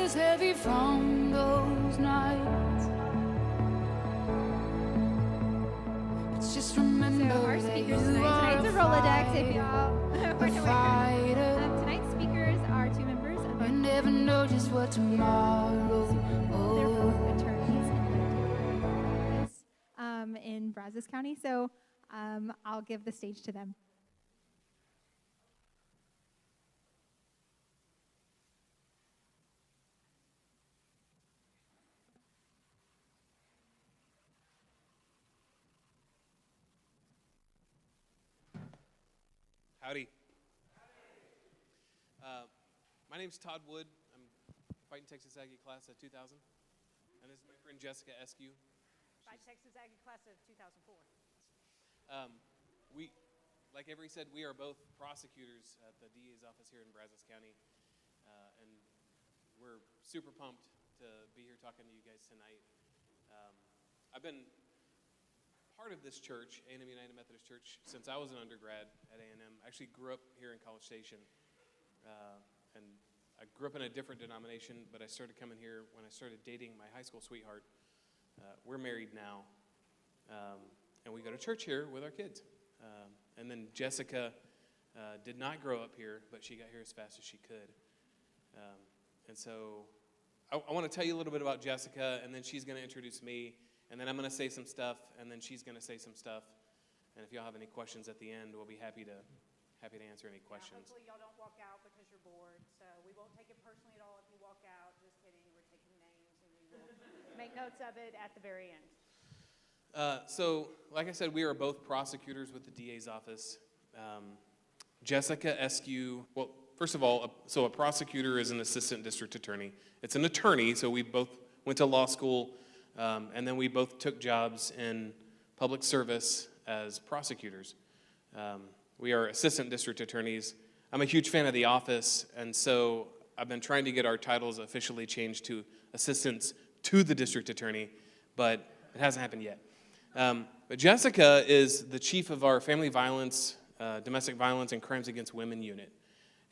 shoulders heavy from those nights. But just remember So our that speakers you tonight, are tonight's a a Rolodex if fighter, y'all weren't a aware. fighter. Tonight's speakers are two members of You never know just what tomorrow they're both holds. attorneys in Brazos County. So I'll give the stage to them. Howdy. My name's Todd Wood. I'm fighting Texas Aggie class of 2000. And this is my friend Jessica Eskew. By Texas Aggie class of 2004. Like Avery said, we are both prosecutors at the DA's office here in Brazos County. And we're super pumped to be here talking to you guys tonight. I've been part of this church, A&M United Methodist Church, since I was an undergrad at A&M. I actually grew up here in College Station. And I grew up in a different denomination, but I started coming here when I started dating my high school sweetheart. We're married now, and we go to church here with our kids. And then Jessica did not grow up here, but she got here as fast as she could. And so I want to tell you a little bit about Jessica, and then she's going to introduce me, and then I'm going to say some stuff, and then she's going to say some stuff. And if y'all have any questions at the end, we'll be happy to answer any questions. Hopefully y'all don't walk out because you're bored. So we won't take it personally at all if you walk out. Just kidding. We're taking names and we will make notes of it at the very end. So, like I said, we are both prosecutors with the DA's office. Jessica Eskew, well, first of all, a prosecutor is an assistant district attorney. It's an attorney, so we both went to law school, and then we both took jobs in public service as prosecutors. We are assistant district attorneys. I'm a huge fan of The Office, and so I've been trying to get our titles officially changed to assistants to the district attorney, but it hasn't happened yet. But Jessica is the chief of our family violence, domestic violence, and crimes against women unit.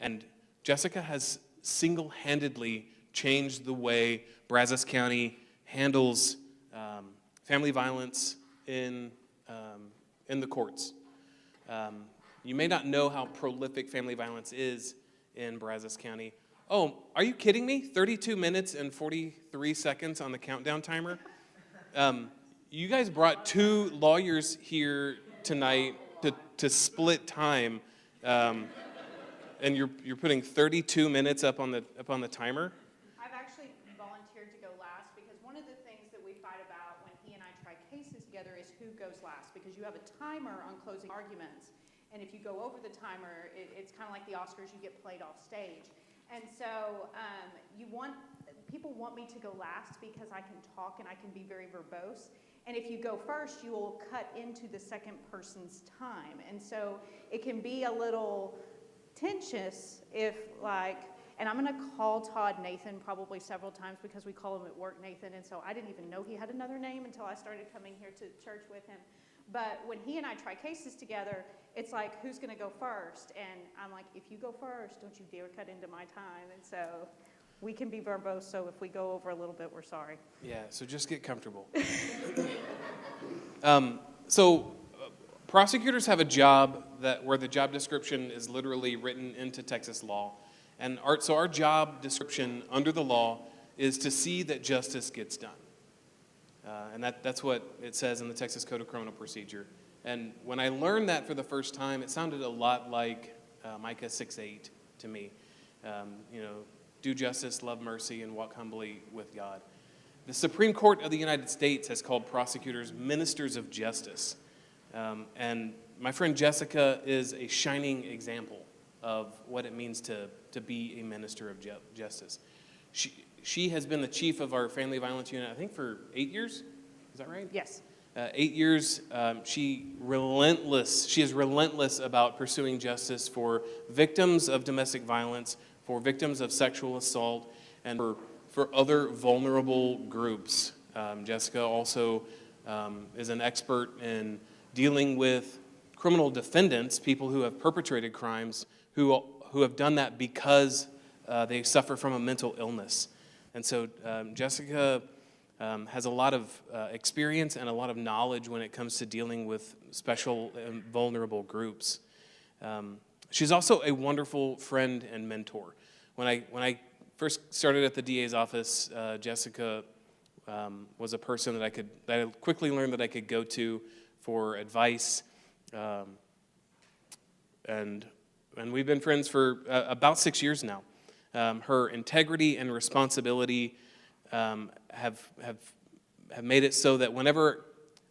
And Jessica has single-handedly changed the way Brazos County handles family violence in the courts. You may not know how prolific family violence is in Brazos County. Oh, are you kidding me? 32 minutes and 43 seconds on the countdown timer? You guys brought two lawyers here tonight to split time, and you're putting 32 minutes up on the timer? I've actually volunteered to go last because one of the things that we fight about when he and I try cases together is who goes last, because you have a timer on closing arguments. And if you go over the timer, it's kind of like the Oscars, you get played off stage. And so people want me to go last because I can talk and I can be very verbose. And if you go first, you will cut into the second person's time. And so it can be a little tensious if and I'm going to call Todd Nathan probably several times because we call him at work Nathan. And so I didn't even know he had another name until I started coming here to church with him. But when he and I try cases together, it's like, who's going to go first? And I'm like, if you go first, don't you dare cut into my time. And so we can be verbose, so if we go over a little bit, we're sorry. Yeah, so just get comfortable. Prosecutors have a job where the job description is literally written into Texas law. And our job description under the law is to see that justice gets done. And that's what it says in the Texas Code of Criminal Procedure. And when I learned that for the first time, it sounded a lot like Micah 6:8 to me. Do justice, love mercy, and walk humbly with God. The Supreme Court of the United States has called prosecutors ministers of justice. And my friend Jessica is a shining example of what it means to be a minister of justice. She has been the chief of our family violence unit, I think, for 8 years. Is that right? Yes. 8 years. She is relentless about pursuing justice for victims of domestic violence, for victims of sexual assault, and for other vulnerable groups. Jessica also is an expert in dealing with criminal defendants, people who have perpetrated crimes, who have done that because they suffer from a mental illness. And so Jessica has a lot of experience and a lot of knowledge when it comes to dealing with special and vulnerable groups. She's also a wonderful friend and mentor. When I first started at the DA's office, Jessica was a person that I quickly learned that I could go to for advice, and we've been friends for about 6 years now. Her integrity and responsibility have made it so that whenever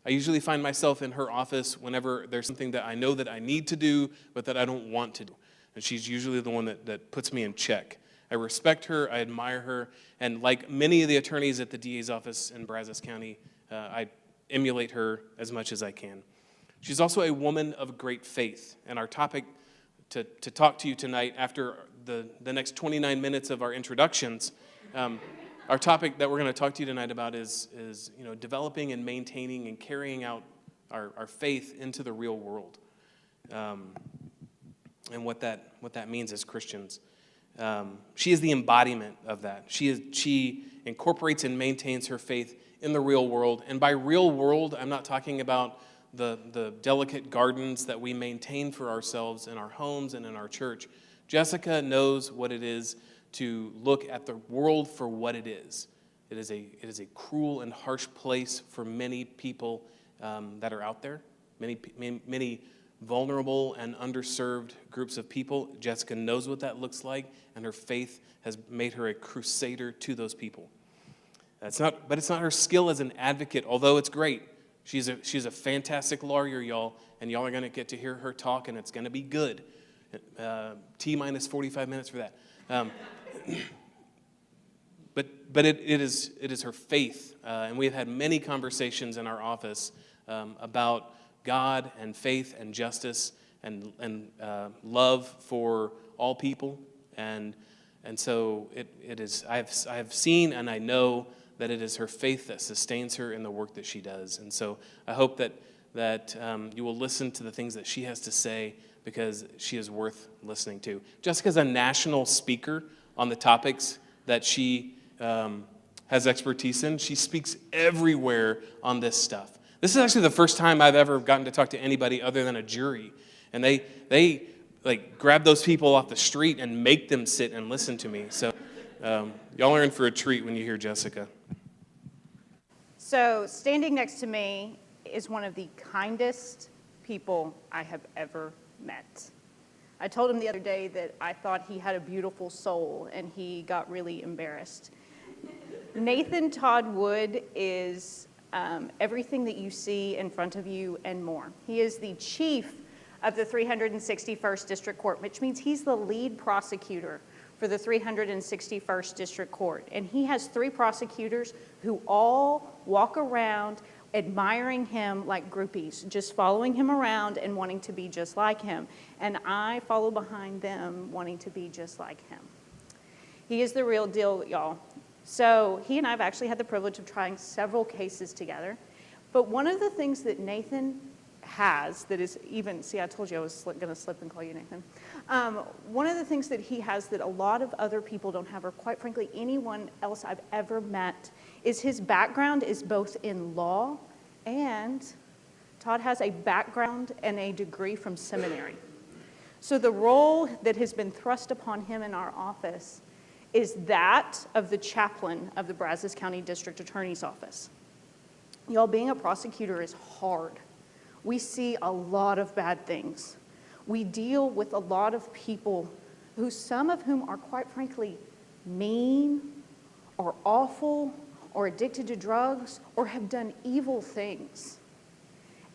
I usually find myself in her office, whenever there's something that I know that I need to do, but that I don't want to do, and she's usually the one that puts me in check. I respect her, I admire her, and like many of the attorneys at the DA's office in Brazos County, I emulate her as much as I can. She's also a woman of great faith, and our topic to talk to you tonight after the next 29 minutes of our introductions, our topic that we're going to talk to you tonight about is developing and maintaining and carrying out our faith into the real world, and what that means as Christians. She is the embodiment of that. She incorporates and maintains her faith in the real world. And by real world, I'm not talking about the delicate gardens that we maintain for ourselves in our homes and in our church. Jessica knows what it is to look at the world for what it is. It is a cruel and harsh place for many people that are out there, many vulnerable and underserved groups of people. Jessica knows what that looks like, and her faith has made her a crusader to those people. But it's not her skill as an advocate, although it's great. She's a fantastic lawyer, y'all, and y'all are going to get to hear her talk, and it's going to be good. T-minus 45 minutes for that. But it is her faith, and we have had many conversations in our office about God and faith and justice and love for all people, and so it is. I have seen and I know that it is her faith that sustains her in the work that she does, and so I hope that you will listen to the things that she has to say, because she is worth listening to. Jessica's a national speaker on the topics that she has expertise in. She speaks everywhere on this stuff. This is actually the first time I've ever gotten to talk to anybody other than a jury. And they like grab those people off the street and make them sit and listen to me. So y'all are in for a treat when you hear Jessica. So standing next to me is one of the kindest people I have ever met. I told him the other day that I thought he had a beautiful soul, and he got really embarrassed. Nathan Todd Wood is everything that you see in front of you and more. He is the chief of the 361st District Court, which means he's the lead prosecutor for the 361st District Court. And he has 3 prosecutors who all walk around admiring him like groupies, just following him around and wanting to be just like him. And I follow behind them wanting to be just like him. He is the real deal, y'all. So he and I have actually had the privilege of trying several cases together. But one of the things that Nathan has that is even, see, I told you I was going to slip and call you Nathan. One of the things that he has that a lot of other people don't have, or quite frankly anyone else I've ever met, is his background is both in law, and Todd has a background and a degree from seminary. So the role that has been thrust upon him in our office is that of the chaplain of the Brazos County District Attorney's Office. Y'all, being a prosecutor is hard. We see a lot of bad things. We deal with a lot of people who, some of whom are quite frankly mean or awful or addicted to drugs or have done evil things.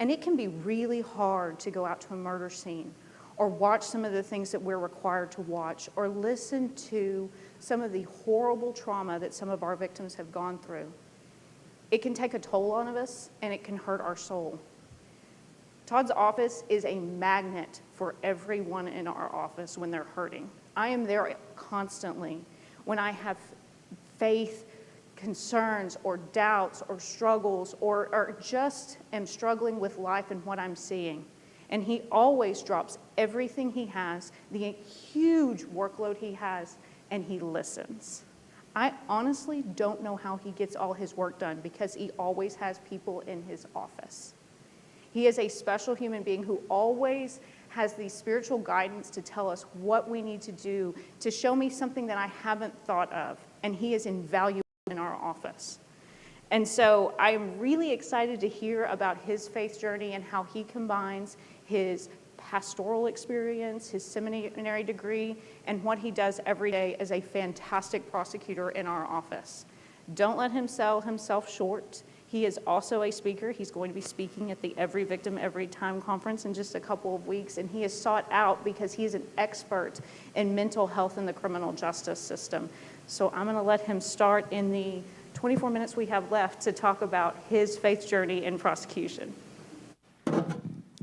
And it can be really hard to go out to a murder scene or watch some of the things that we're required to watch or listen to some of the horrible trauma that some of our victims have gone through. It can take a toll on us, and it can hurt our soul. Todd's office is a magnet for everyone in our office when they're hurting. I am there constantly when I have faith concerns or doubts or struggles or just am struggling with life and what I'm seeing. And he always drops everything he has, the huge workload he has, and he listens. I honestly don't know how he gets all his work done because he always has people in his office. He is a special human being who always has the spiritual guidance to tell us what we need to do, to show me something that I haven't thought of, and he is invaluable in our office. And so I'm really excited to hear about his faith journey and how he combines his pastoral experience, his seminary degree, and what he does every day as a fantastic prosecutor in our office. Don't let him sell himself short. He is also a speaker. He's going to be speaking at the Every Victim, Every Time conference in just a couple of weeks, and he is sought out because he's an expert in mental health in the criminal justice system. So I'm going to let him start in the 24 minutes we have left to talk about his faith journey in prosecution.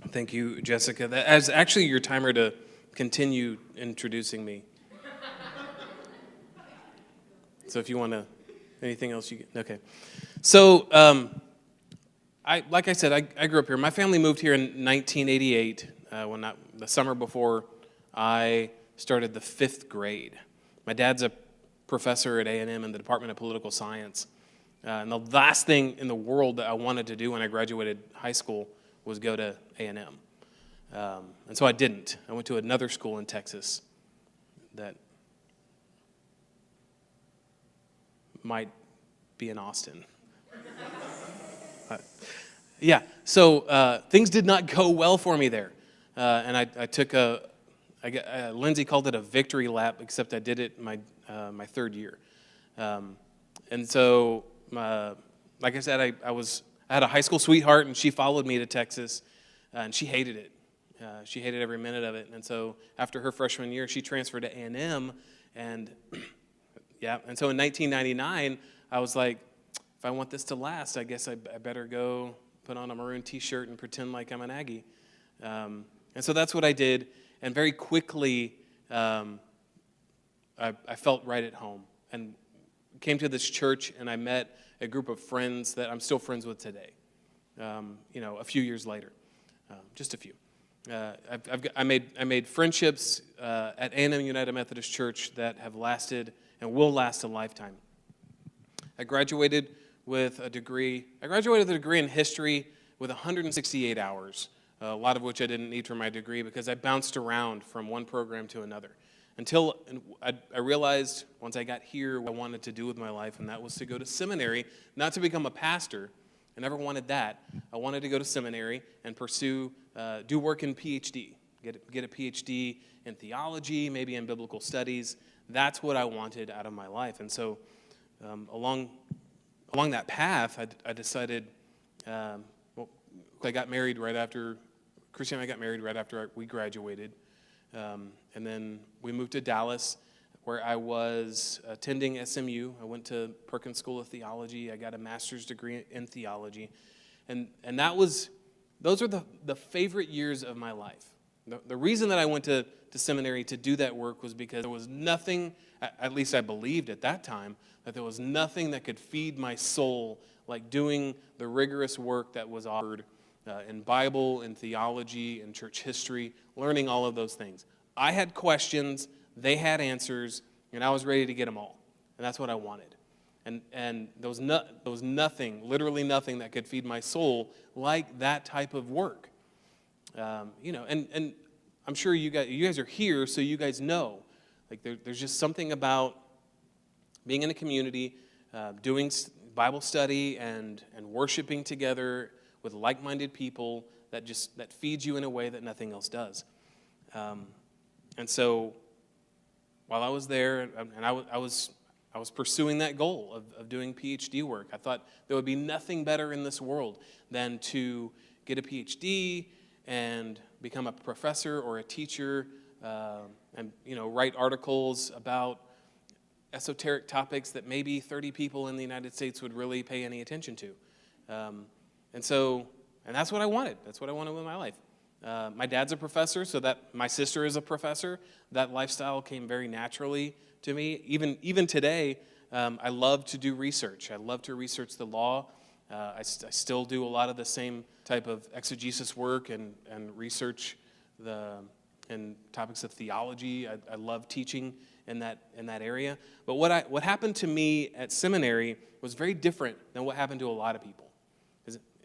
Thank you, Jessica. That is actually your timer to continue introducing me. So if you want to, anything else you get, okay. So, like I said, I grew up here. My family moved here in 1988, the summer before I started the 5th grade. My dad's a professor at A&M in the Department of Political Science. And the last thing in the world that I wanted to do when I graduated high school was go to A&M. And so I didn't. I went to another school in Texas that might be in Austin. So things did not go well for me there. And I took Lindsay called it a victory lap, except I did it my 3rd year. And so, like I said, I had a high school sweetheart, and she followed me to Texas, and she hated it. She hated every minute of it. And so after her freshman year, she transferred to A&M, and and so in 1999, I was like, if I want this to last, I guess I better go put on a maroon T-shirt and pretend like I'm an Aggie. And so that's what I did, and very quickly, I felt right at home, and came to this church, and I met a group of friends that I'm still friends with today, a few years later, just a few. I made friendships at A&M United Methodist Church that have lasted and will last a lifetime. I graduated with a degree in history with 168 hours, a lot of which I didn't need for my degree because I bounced around from one program to another. Until I realized once I got here what I wanted to do with my life, and that was to go to seminary, not to become a pastor. I never wanted that. I wanted to go to seminary and pursue, do work in PhD, get a PhD in theology, maybe in biblical studies. That's what I wanted out of my life. And so along that path, I decided, I got married right after, Christy and I got married right after we graduated. And then we moved to Dallas, where I was attending SMU. I went to Perkins School of Theology. I got a master's degree in theology. And those are the favorite years of my life. The reason that I went to seminary to do that work was because there was nothing, at least I believed at that time, that there was nothing that could feed my soul like doing the rigorous work that was offered in Bible, in theology, in church history, learning all of those things. I had questions, they had answers, and I was ready to get them all. And that's what I wanted. And there was nothing, literally nothing that could feed my soul like that type of work. And I'm sure you guys are here, so you guys know. Like there's just something about being in a community, doing Bible study and worshiping together with like-minded people that feeds you in a way that nothing else does. And so while I was there, and I was pursuing that goal of doing PhD work, I thought there would be nothing better in this world than to get a PhD and become a professor or a teacher, and write articles about esoteric topics that maybe 30 people in the United States would really pay any attention to. And that's what I wanted. That's what I wanted with my life. My dad's a professor, so that my sister is a professor. That lifestyle came very naturally to me. Even today, I love to do research. I love to research the law. I still do a lot of the same type of exegesis work and research the topics of theology. I love teaching in that area. But what happened to me at seminary was very different than what happened to a lot of people.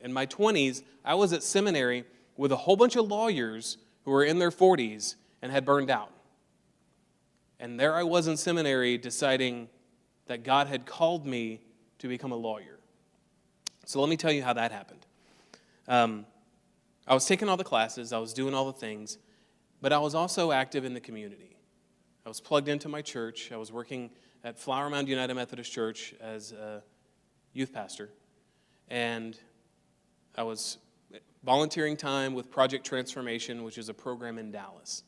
In my 20s, I was at seminary with a whole bunch of lawyers who were in their 40s and had burned out. And there I was in seminary deciding that God had called me to become a lawyer. So let me tell you how that happened. I was taking all the classes, I was doing all the things, but I was also active in the community. I was plugged into my church. I was working at Flower Mound United Methodist Church as a youth pastor. And I was volunteering time with Project Transformation, which is a program in Dallas.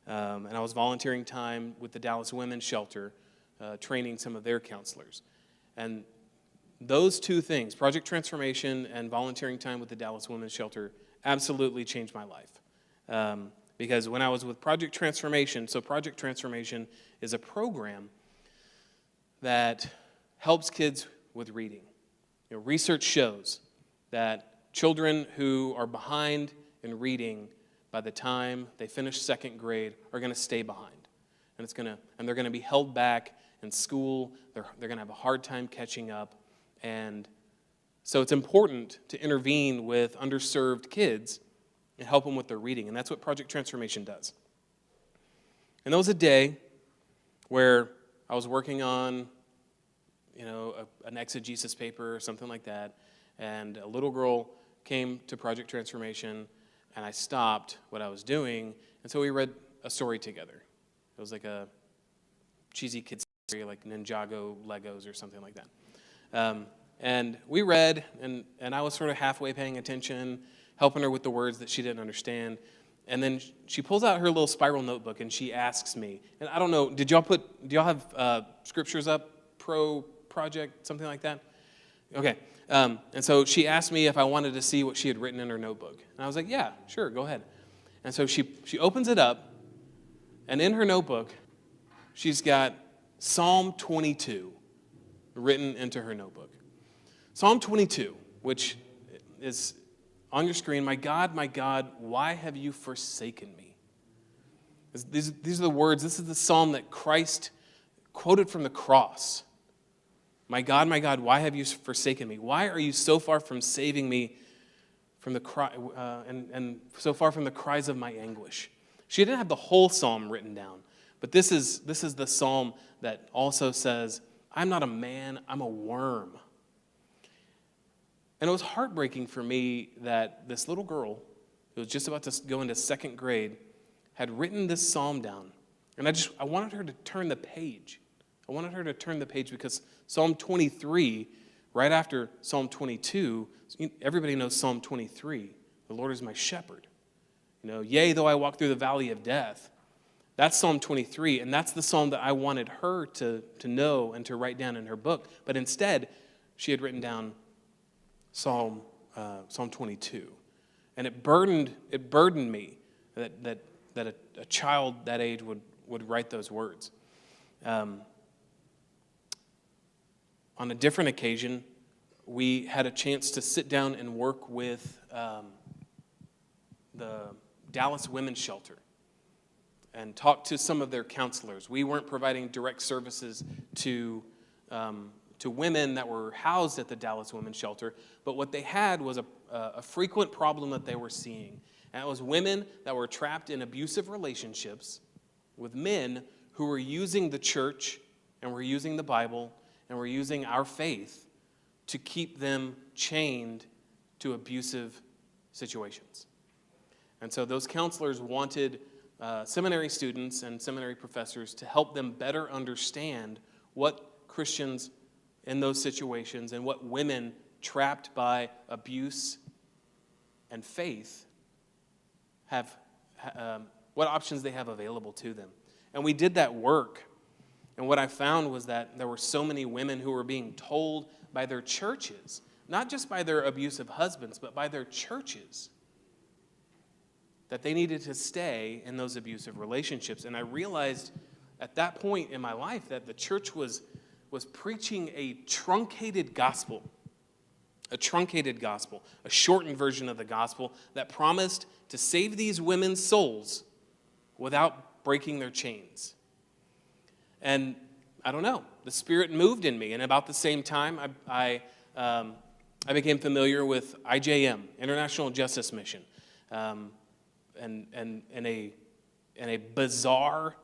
And I was volunteering time with the Dallas Women's Shelter, training some of their counselors. And those two things, Project Transformation and volunteering time with the Dallas Women's Shelter, absolutely changed my life. Because when I was with Project Transformation, so Project Transformation is a program that helps kids with reading. Research shows that children who are behind in reading, by the time they finish second grade, are going to stay behind. And they're going to be held back in school. They're going to have a hard time catching up. And so it's important to intervene with underserved kids and help them with their reading. And that's what Project Transformation does. And there was a day where I was working on, an exegesis paper or something like that, and a little girl came to Project Transformation, and I stopped what I was doing, and so we read a story together. It was like a cheesy kid's story, like Ninjago Legos or something like that. And we read, and I was sort of halfway paying attention, helping her with the words that she didn't understand. And then she pulls out her little spiral notebook, and she asks me, and I don't know, do y'all have scriptures up, project, something like that? Okay. And so she asked me if I wanted to see what she had written in her notebook. And I was like, yeah, sure, go ahead. And so she opens it up, and in her notebook, she's got Psalm 22 written into her notebook. Psalm 22, which is on your screen, my God, why have you forsaken me? These are the words, this is the psalm that Christ quoted from the cross. My God, why have you forsaken me? Why are you so far from saving me from the cry, and so far from the cries of my anguish? She didn't have the whole psalm written down, but this is the psalm that also says, I'm not a man, I'm a worm. And it was heartbreaking for me that this little girl, who was just about to go into second grade, had written this psalm down. And I wanted her to turn the page. I wanted her to turn the page because Psalm 23, right after Psalm 22, everybody knows Psalm 23. The Lord is my shepherd. Yea, though I walk through the valley of death. That's Psalm 23, and that's the psalm that I wanted her to know and to write down in her book. But instead, she had written down Psalm 22. And it burdened me that a child that age would write those words. On a different occasion, we had a chance to sit down and work with the Dallas Women's Shelter and talk to some of their counselors. We weren't providing direct services to women that were housed at the Dallas Women's Shelter, but what they had was a frequent problem that they were seeing. And it was women that were trapped in abusive relationships with men who were using the church and were using the Bible and were using our faith to keep them chained to abusive situations. And so those counselors wanted seminary students and seminary professors to help them better understand what Christians in those situations and what women trapped by abuse and faith have, what options they have available to them. And we did that work. And what I found was that there were so many women who were being told by their churches, not just by their abusive husbands, but by their churches, that they needed to stay in those abusive relationships. And I realized at that point in my life that the church was preaching a truncated gospel, a shortened version of the gospel that promised to save these women's souls without breaking their chains. And I don't know, the Spirit moved in me. And about the same time, I became familiar with IJM, International Justice Mission, and a bizarre,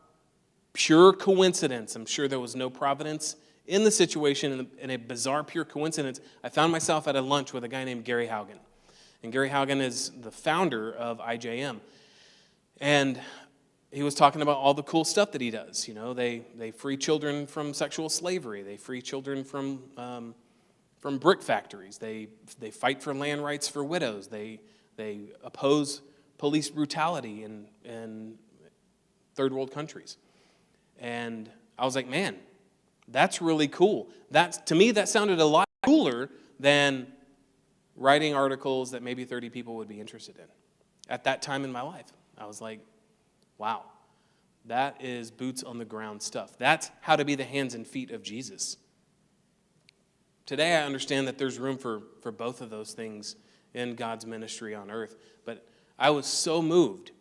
pure coincidence. I'm sure there was no providence in the situation. In a bizarre, pure coincidence, I found myself at a lunch with a guy named Gary Haugen. And Gary Haugen is the founder of IJM. And he was talking about all the cool stuff that he does. You know, they free children from sexual slavery. They free children from brick factories. They fight for land rights for widows. They oppose police brutality in third world countries. And I was like, man, that's really cool. To me, that sounded a lot cooler than writing articles that maybe 30 people would be interested in. At that time in my life, I was like, wow, that is boots on the ground stuff. That's how to be the hands and feet of Jesus. Today, I understand that there's room for both of those things in God's ministry on earth. But I was so moved.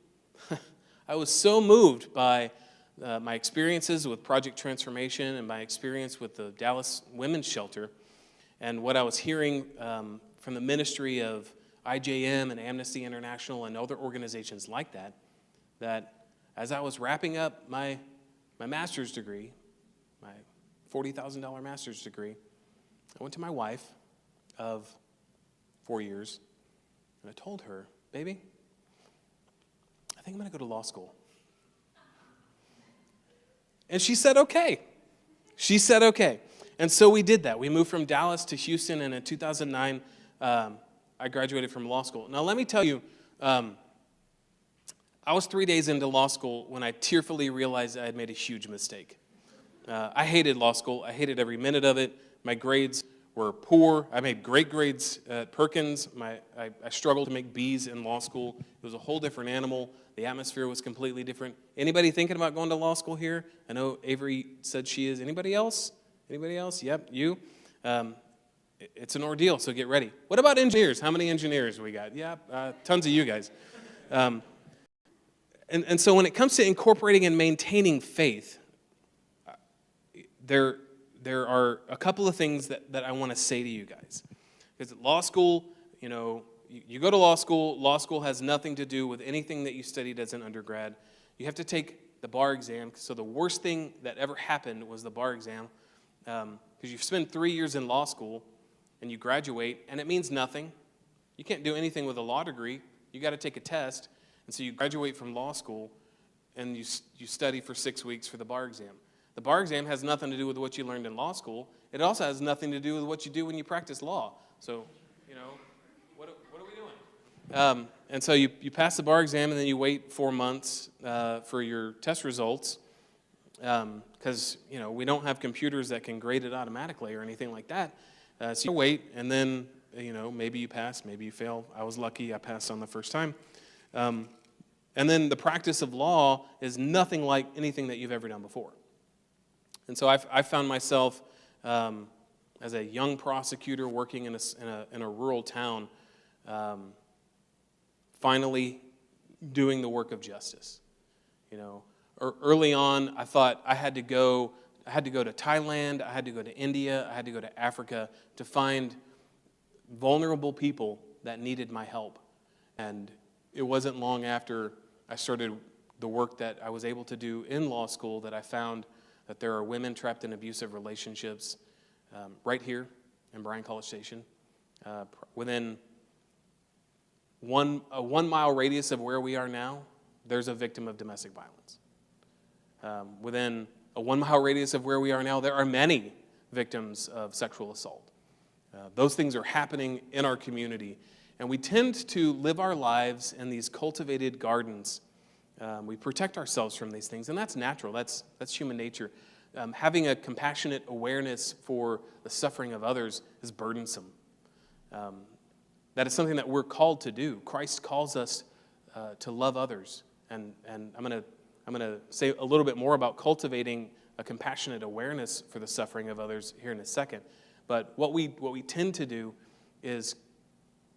I was so moved by my experiences with Project Transformation and my experience with the Dallas Women's Shelter and what I was hearing from the ministry of IJM and Amnesty International and other organizations like that, that as I was wrapping up my master's degree, my $40,000 master's degree, I went to my wife of 4 years, and I told her, baby, I think I'm going to go to law school. And she said, okay. She said, okay. And so we did that. We moved from Dallas to Houston, and in 2009, I graduated from law school. Now, let me tell you, I was 3 days into law school when I tearfully realized I had made a huge mistake. I hated law school. I hated every minute of it. My grades were poor. I made great grades at Perkins. I struggled to make B's in law school. It was a whole different animal. The atmosphere was completely different. Anybody thinking about going to law school here? I know Avery said she is. Anybody else? Anybody else? Yep, you. It's an ordeal, so get ready. What about engineers? How many engineers we got? Yeah, tons of you guys. And so when it comes to incorporating and maintaining faith, there are a couple of things that I want to say to you guys. Because at law school, you know, you go to law school has nothing to do with anything that you studied as an undergrad. You have to take the bar exam. So the worst thing that ever happened was the bar exam. Because you spend 3 years in law school, and you graduate, and it means nothing. You can't do anything with a law degree. You got to take a test. And so you graduate from law school, and you study for 6 weeks for the bar exam. The bar exam has nothing to do with what you learned in law school. It also has nothing to do with what you do when you practice law. So, you know, what are we doing? And so you pass the bar exam, and then you wait 4 months for your test results, because, you know, we don't have computers that can grade it automatically or anything like that. So you wait, and then, you know, maybe you pass, maybe you fail. I was lucky. I passed on the first time. And then the practice of law is nothing like anything that you've ever done before. And so I found myself as a young prosecutor working in a rural town, finally doing the work of justice. You know, early on, I thought I had to go to Thailand, I had to go to India, I had to go to Africa to find vulnerable people that needed my help. And it wasn't long after I started the work that I was able to do in law school that I found that there are women trapped in abusive relationships right here in Bryan College Station. Within a 1 mile radius of where we are now, there's a victim of domestic violence. Within a 1 mile radius of where we are now, there are many victims of sexual assault. Those things are happening in our community. And we tend to live our lives in these cultivated gardens. We protect ourselves from these things, and that's natural. That's human nature. Having a compassionate awareness for the suffering of others is burdensome. That is something that we're called to do. Christ calls us to love others. And I'm going to say a little bit more about cultivating a compassionate awareness for the suffering of others here in a second. But what we tend to do is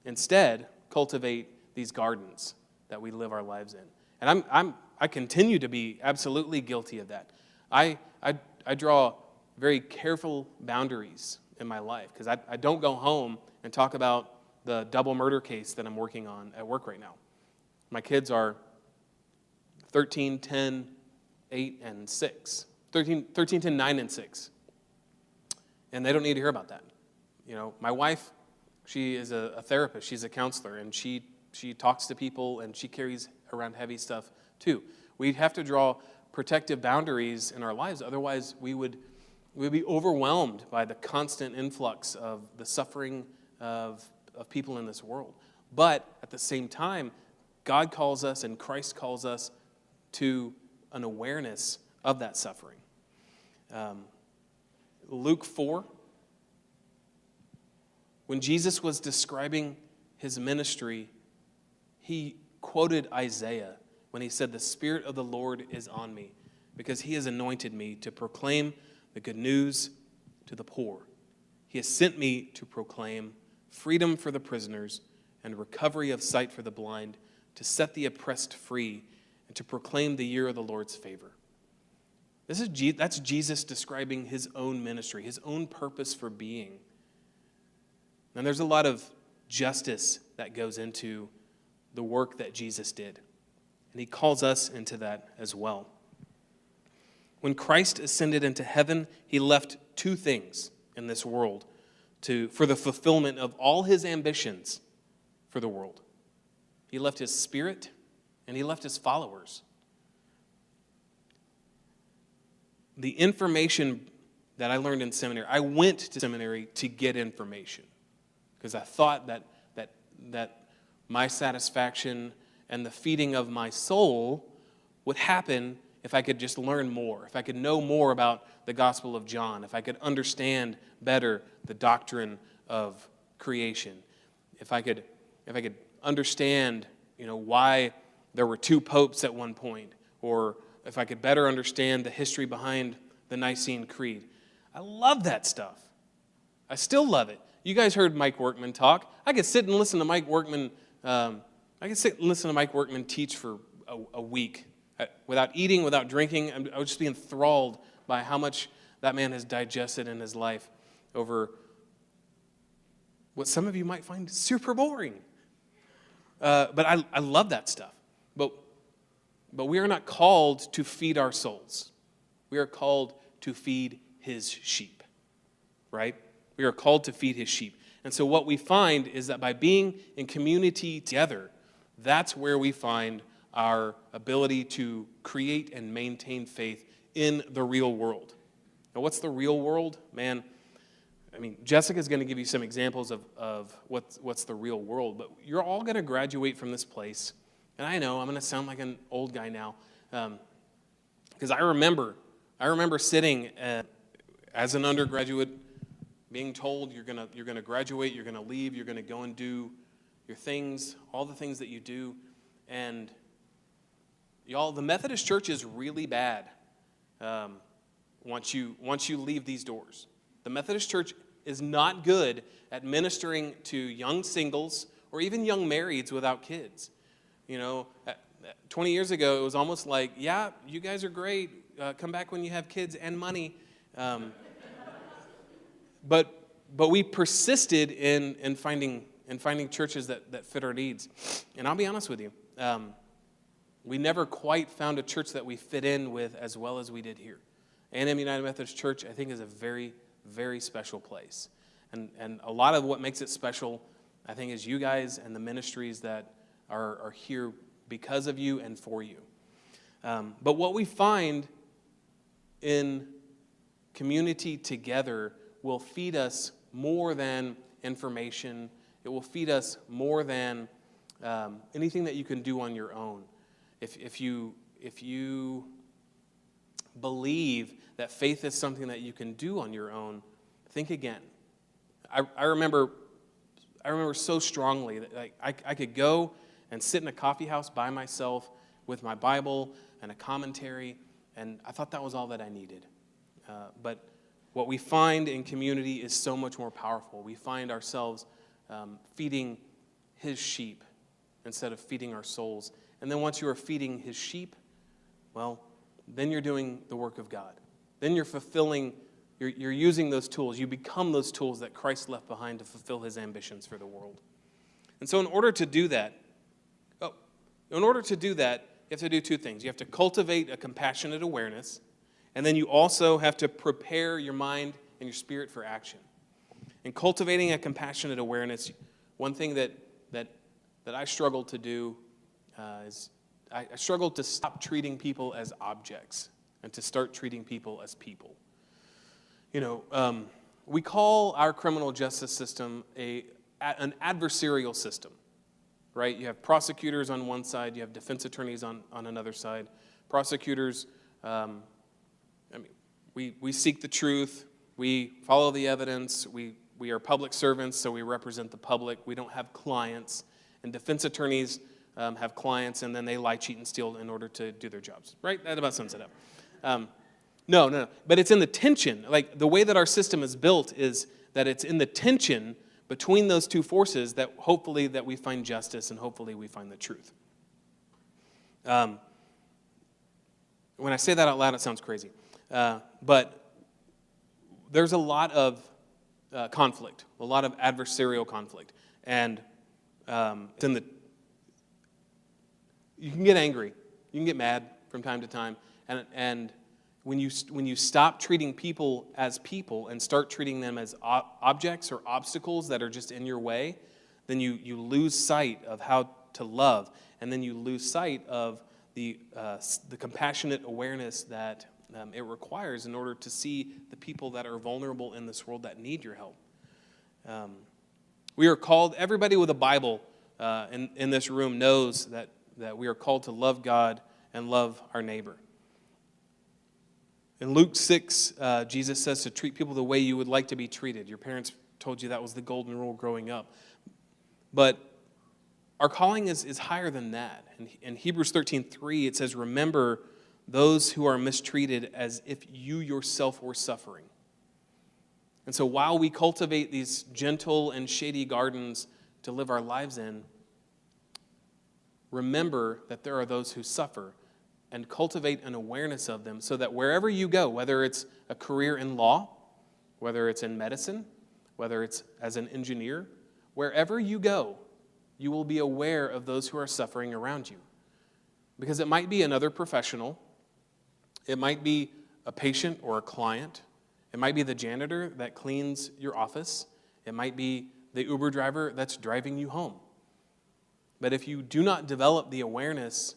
instead cultivate these gardens that we live our lives in. And I continue to be absolutely guilty of that. I draw very careful boundaries in my life because I don't go home and talk about the double murder case that I'm working on at work right now. My kids are 13, 10, 8, and 6. 13, 10, 9, and 6. And they don't need to hear about that. You know, my wife, she is a therapist. She's a counselor, and she talks to people, and she carries around heavy stuff too. We have to draw protective boundaries in our lives. Otherwise, we would be overwhelmed by the constant influx of the suffering of people in this world. But at the same time, God calls us and Christ calls us to an awareness of that suffering. Luke 4, when Jesus was describing his ministry, he quoted Isaiah when he said, "The Spirit of the Lord is on me, because he has anointed me to proclaim the good news to the poor. He has sent me to proclaim freedom for the prisoners and recovery of sight for the blind, to set the oppressed free, and to proclaim the year of the Lord's favor." That's Jesus describing his own ministry, his own purpose for being. And there's a lot of justice that goes into the work that Jesus did. And he calls us into that as well. When Christ ascended into heaven, he left two things in this world for the fulfillment of all his ambitions for the world. He left his Spirit and he left his followers. The information that I learned in seminary, I went to seminary to get information because I thought that my satisfaction and the feeding of my soul would happen if I could just learn more, if I could know more about the Gospel of John, if I could understand better the doctrine of creation, if I could understand, why there were two popes at one point, or if I could better understand the history behind the Nicene Creed. I love that stuff. I still love it. You guys heard Mike Workman talk. I could sit and listen to Mike Workman. Teach for a week without eating, without drinking. I would just be enthralled by how much that man has digested in his life over what some of you might find super boring. But I love that stuff. But we are not called to feed our souls. We are called to feed his sheep, right? We are called to feed his sheep. And so what we find is that by being in community together, that's where we find our ability to create and maintain faith in the real world. Now, what's the real world? Man, Jessica's going to give you some examples of what's the real world, but you're all going to graduate from this place. And I know I'm going to sound like an old guy now, because I remember sitting as an undergraduate, being told you're going to graduate, you're going to leave, you're going to go and do your things, all the things that you do, and y'all, the Methodist Church is really bad. Once you leave these doors, the Methodist Church is not good at ministering to young singles or even young marrieds without kids. 20 years ago, it was almost like, yeah, you guys are great. Come back when you have kids and money. But we persisted in finding churches that fit our needs. And I'll be honest with you, we never quite found a church that we fit in with as well as we did here. A&M United Methodist Church, I think, is a very, very special place. And a lot of what makes it special, I think, is you guys and the ministries that are here because of you and for you. But what we find in community together will feed us more than information. It will feed us more than anything that you can do on your own. If you believe that faith is something that you can do on your own, think again. I remember so strongly that I could go and sit in a coffee house by myself with my Bible and a commentary, and I thought that was all that I needed. But what we find in community is so much more powerful. We find ourselves feeding his sheep instead of feeding our souls. And then once you are feeding his sheep, well, then you're doing the work of God. Then you're fulfilling, you're using those tools. You become those tools that Christ left behind to fulfill his ambitions for the world. And so in order to do that, you have to do two things. You have to cultivate a compassionate awareness, and then you also have to prepare your mind and your spirit for action. In cultivating a compassionate awareness, one thing that I struggle to do is I struggle to stop treating people as objects and to start treating people as people. We call our criminal justice system an adversarial system, right? You have prosecutors on one side, you have defense attorneys on another side. Prosecutors, we seek the truth, we follow the evidence, we are public servants, so we represent the public. We don't have clients. And defense attorneys have clients, and then they lie, cheat, and steal in order to do their jobs, right? That about sums it up. No. But it's in the tension. Like, the way that our system is built is that it's in the tension between those two forces that hopefully that we find justice and hopefully we find the truth. When I say that out loud, it sounds crazy. But there's a lot of conflict, a lot of adversarial conflict. And you can get angry, you can get mad from time to time, and when you stop treating people as people and start treating them as objects or obstacles that are just in your way, then you lose sight of how to love, and then you lose sight of the compassionate awareness that it requires in order to see the people that are vulnerable in this world that need your help. We are called, everybody with a Bible in this room knows that we are called to love God and love our neighbor. In Luke 6, Jesus says to treat people the way you would like to be treated. Your parents told you that was the golden rule growing up. But our calling is higher than that. In Hebrews 13:3, it says, remember those who are mistreated as if you yourself were suffering. And so while we cultivate these gentle and shady gardens to live our lives in, remember that there are those who suffer, and cultivate an awareness of them so that wherever you go, whether it's a career in law, whether it's in medicine, whether it's as an engineer, wherever you go, you will be aware of those who are suffering around you. Because it might be another professional, it might be a patient or a client, it might be the janitor that cleans your office, it might be the Uber driver that's driving you home. But if you do not develop the awareness,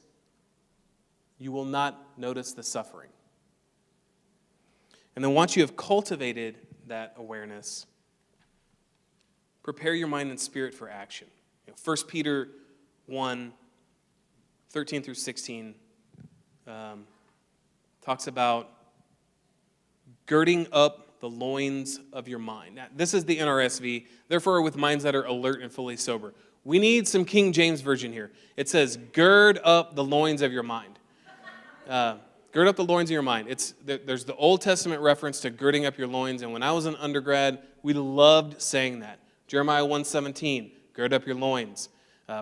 you will not notice the suffering. And then once you have cultivated that awareness, prepare your mind and spirit for action. 1 Peter 1, 13 through 16 talks about girding up the loins of your mind. Now, this is the NRSV, therefore with minds that are alert and fully sober. We need some King James Version here. It says, gird up the loins of your mind. Gird up the loins of your mind. There's the Old Testament reference to girding up your loins, and when I was an undergrad, we loved saying that. Jeremiah 1:17, gird up your loins.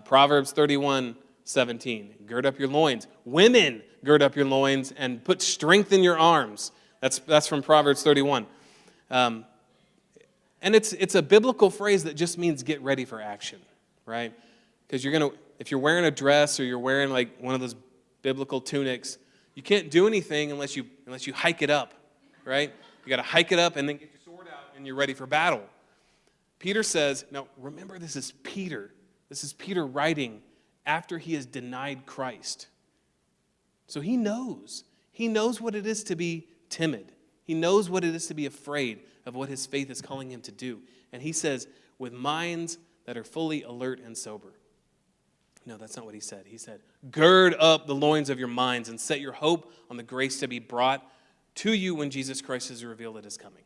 Proverbs 31:17, gird up your loins. Women, gird up your loins and put strength in your arms. That's from Proverbs 31. And it's a biblical phrase that just means get ready for action, right? Because if you're wearing a dress or you're wearing like one of those biblical tunics, you can't do anything unless you hike it up, right? You got to hike it up and then get your sword out and you're ready for battle. Peter says, now remember, this is Peter. This is Peter writing after he has denied Christ. So he knows. He knows what it is to be timid. He knows what it is to be afraid of what his faith is calling him to do. And he says, with minds that are fully alert and sober. No, that's not what he said. He said, gird up the loins of your minds and set your hope on the grace to be brought to you when Jesus Christ is revealed at his coming.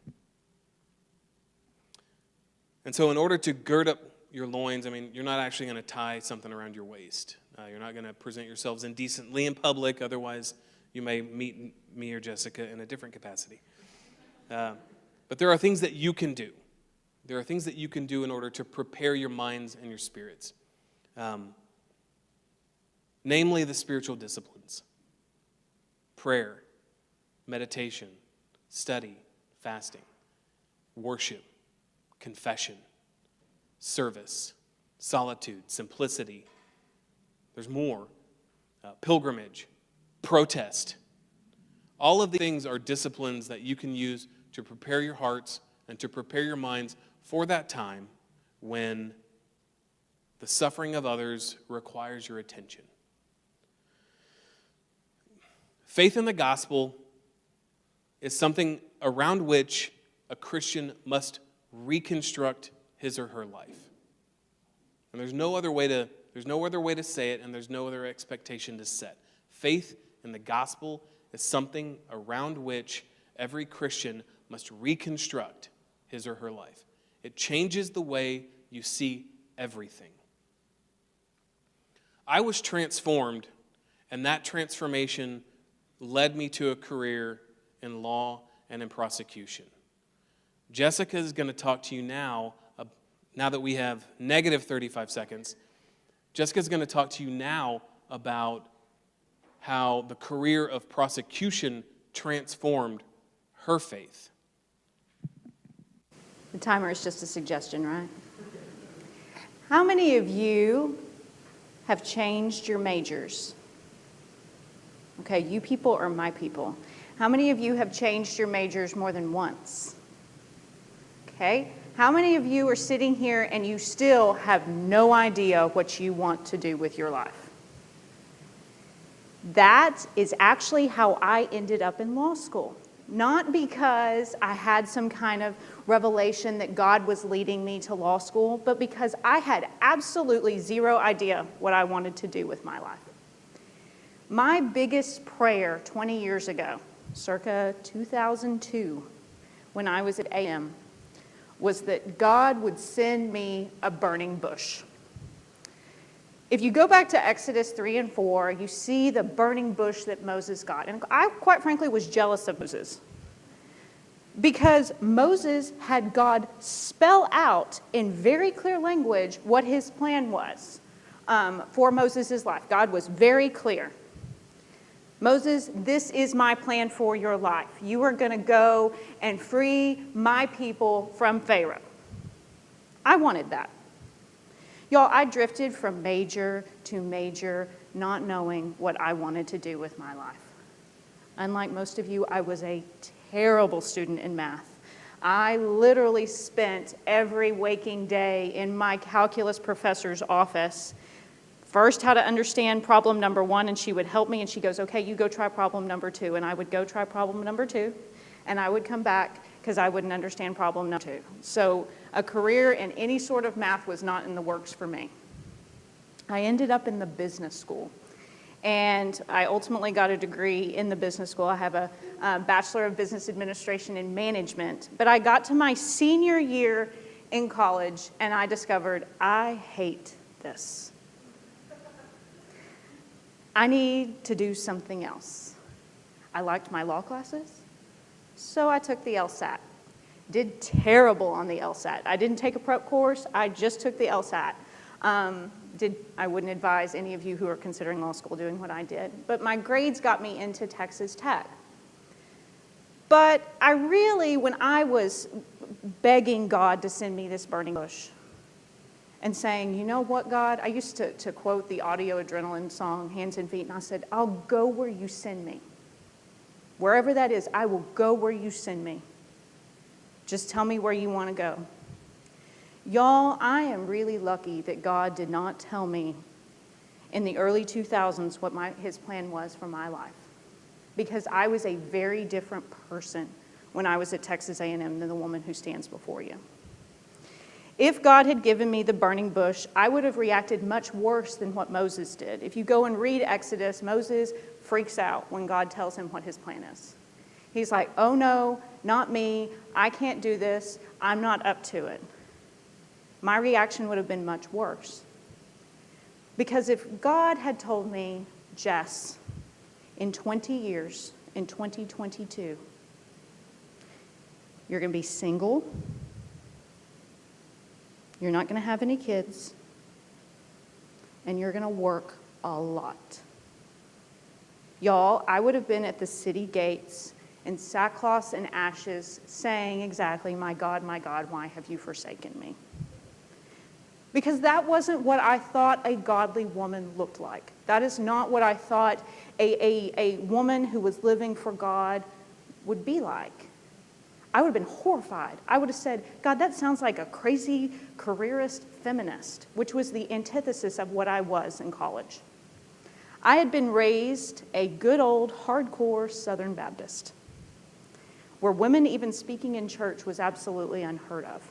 And so in order to gird up your loins, you're not actually going to tie something around your waist. You're not going to present yourselves indecently in public. Otherwise, you may meet me or Jessica in a different capacity. But there are things that you can do. There are things that you can do in order to prepare your minds and your spirits. Namely, the spiritual disciplines. prayer, meditation, study, fasting, worship, confession, service, solitude, simplicity. There's more. Pilgrimage, protest. All of these things are disciplines that you can use to prepare your hearts and to prepare your minds for that time when the suffering of others requires your attention. Faith in the gospel is something around which a Christian must reconstruct his or her life. And there's no other way to say it, and there's no other expectation to set. Faith in the gospel is something around which every Christian must reconstruct his or her life. It changes the way you see everything. I was transformed, and that transformation led me to a career in law and in prosecution. Jessica is going to talk to you now that we have negative 35 seconds. Jessica's going to talk to you now about how the career of prosecution transformed her faith. The timer is just a suggestion, right? How many of you have changed your majors? Okay, you people or my people? How many of you have changed your majors more than once? Okay, how many of you are sitting here and you still have no idea what you want to do with your life? That is actually how I ended up in law school. Not because I had some kind of revelation that God was leading me to law school, but because I had absolutely zero idea what I wanted to do with my life. My biggest prayer 20 years ago, circa 2002, when I was at AM, was that God would send me a burning bush. If you go back to Exodus 3 and 4, you see the burning bush that Moses got. And I, quite frankly, was jealous of Moses, because Moses had God spell out in very clear language what his plan was for Moses' life. God was very clear. Moses, this is my plan for your life. You are going to go and free my people from Pharaoh. I wanted that. Y'all, I drifted from major to major, not knowing what I wanted to do with my life. Unlike most of you, I was a terrible student in math. I literally spent every waking day in my calculus professor's office. First, how to understand problem number 1, and she would help me, and she goes, okay, you go try problem number 2. And I would go try problem number 2, and I would come back because I wouldn't understand problem number 2. So a career in any sort of math was not in the works for me. I ended up in the business school, and I ultimately got a degree in the business school. I have a Bachelor of Business Administration and Management, but I got to my senior year in college, and I discovered I hate this. I need to do something else. I liked my law classes, so I took the LSAT. Did terrible on the LSAT. I didn't take a prep course, I just took the LSAT. I wouldn't advise any of you who are considering law school doing what I did, but my grades got me into Texas Tech. But I really, when I was begging God to send me this burning bush, and saying, you know what, God? I used to quote the Audio Adrenaline song, Hands and Feet, and I said, I'll go where you send me. Wherever that is, I will go where you send me. Just tell me where you want to go. Y'all, I am really lucky that God did not tell me in the early 2000s what his plan was for my life, because I was a very different person when I was at Texas A&M than the woman who stands before you. If God had given me the burning bush, I would have reacted much worse than what Moses did. If you go and read Exodus, Moses freaks out when God tells him what his plan is. He's like, oh no, not me. I can't do this. I'm not up to it. My reaction would have been much worse. Because if God had told me, Jess, in 20 years, in 2022, you're going to be single, you're not going to have any kids, and you're going to work a lot. Y'all, I would have been at the city gates in sackcloth and ashes saying exactly, my God, why have you forsaken me? Because that wasn't what I thought a godly woman looked like. That is not what I thought a woman who was living for God would be like. I would have been horrified. I would have said, God, that sounds like a crazy careerist feminist, which was the antithesis of what I was in college. I had been raised a good old hardcore Southern Baptist, where women even speaking in church was absolutely unheard of.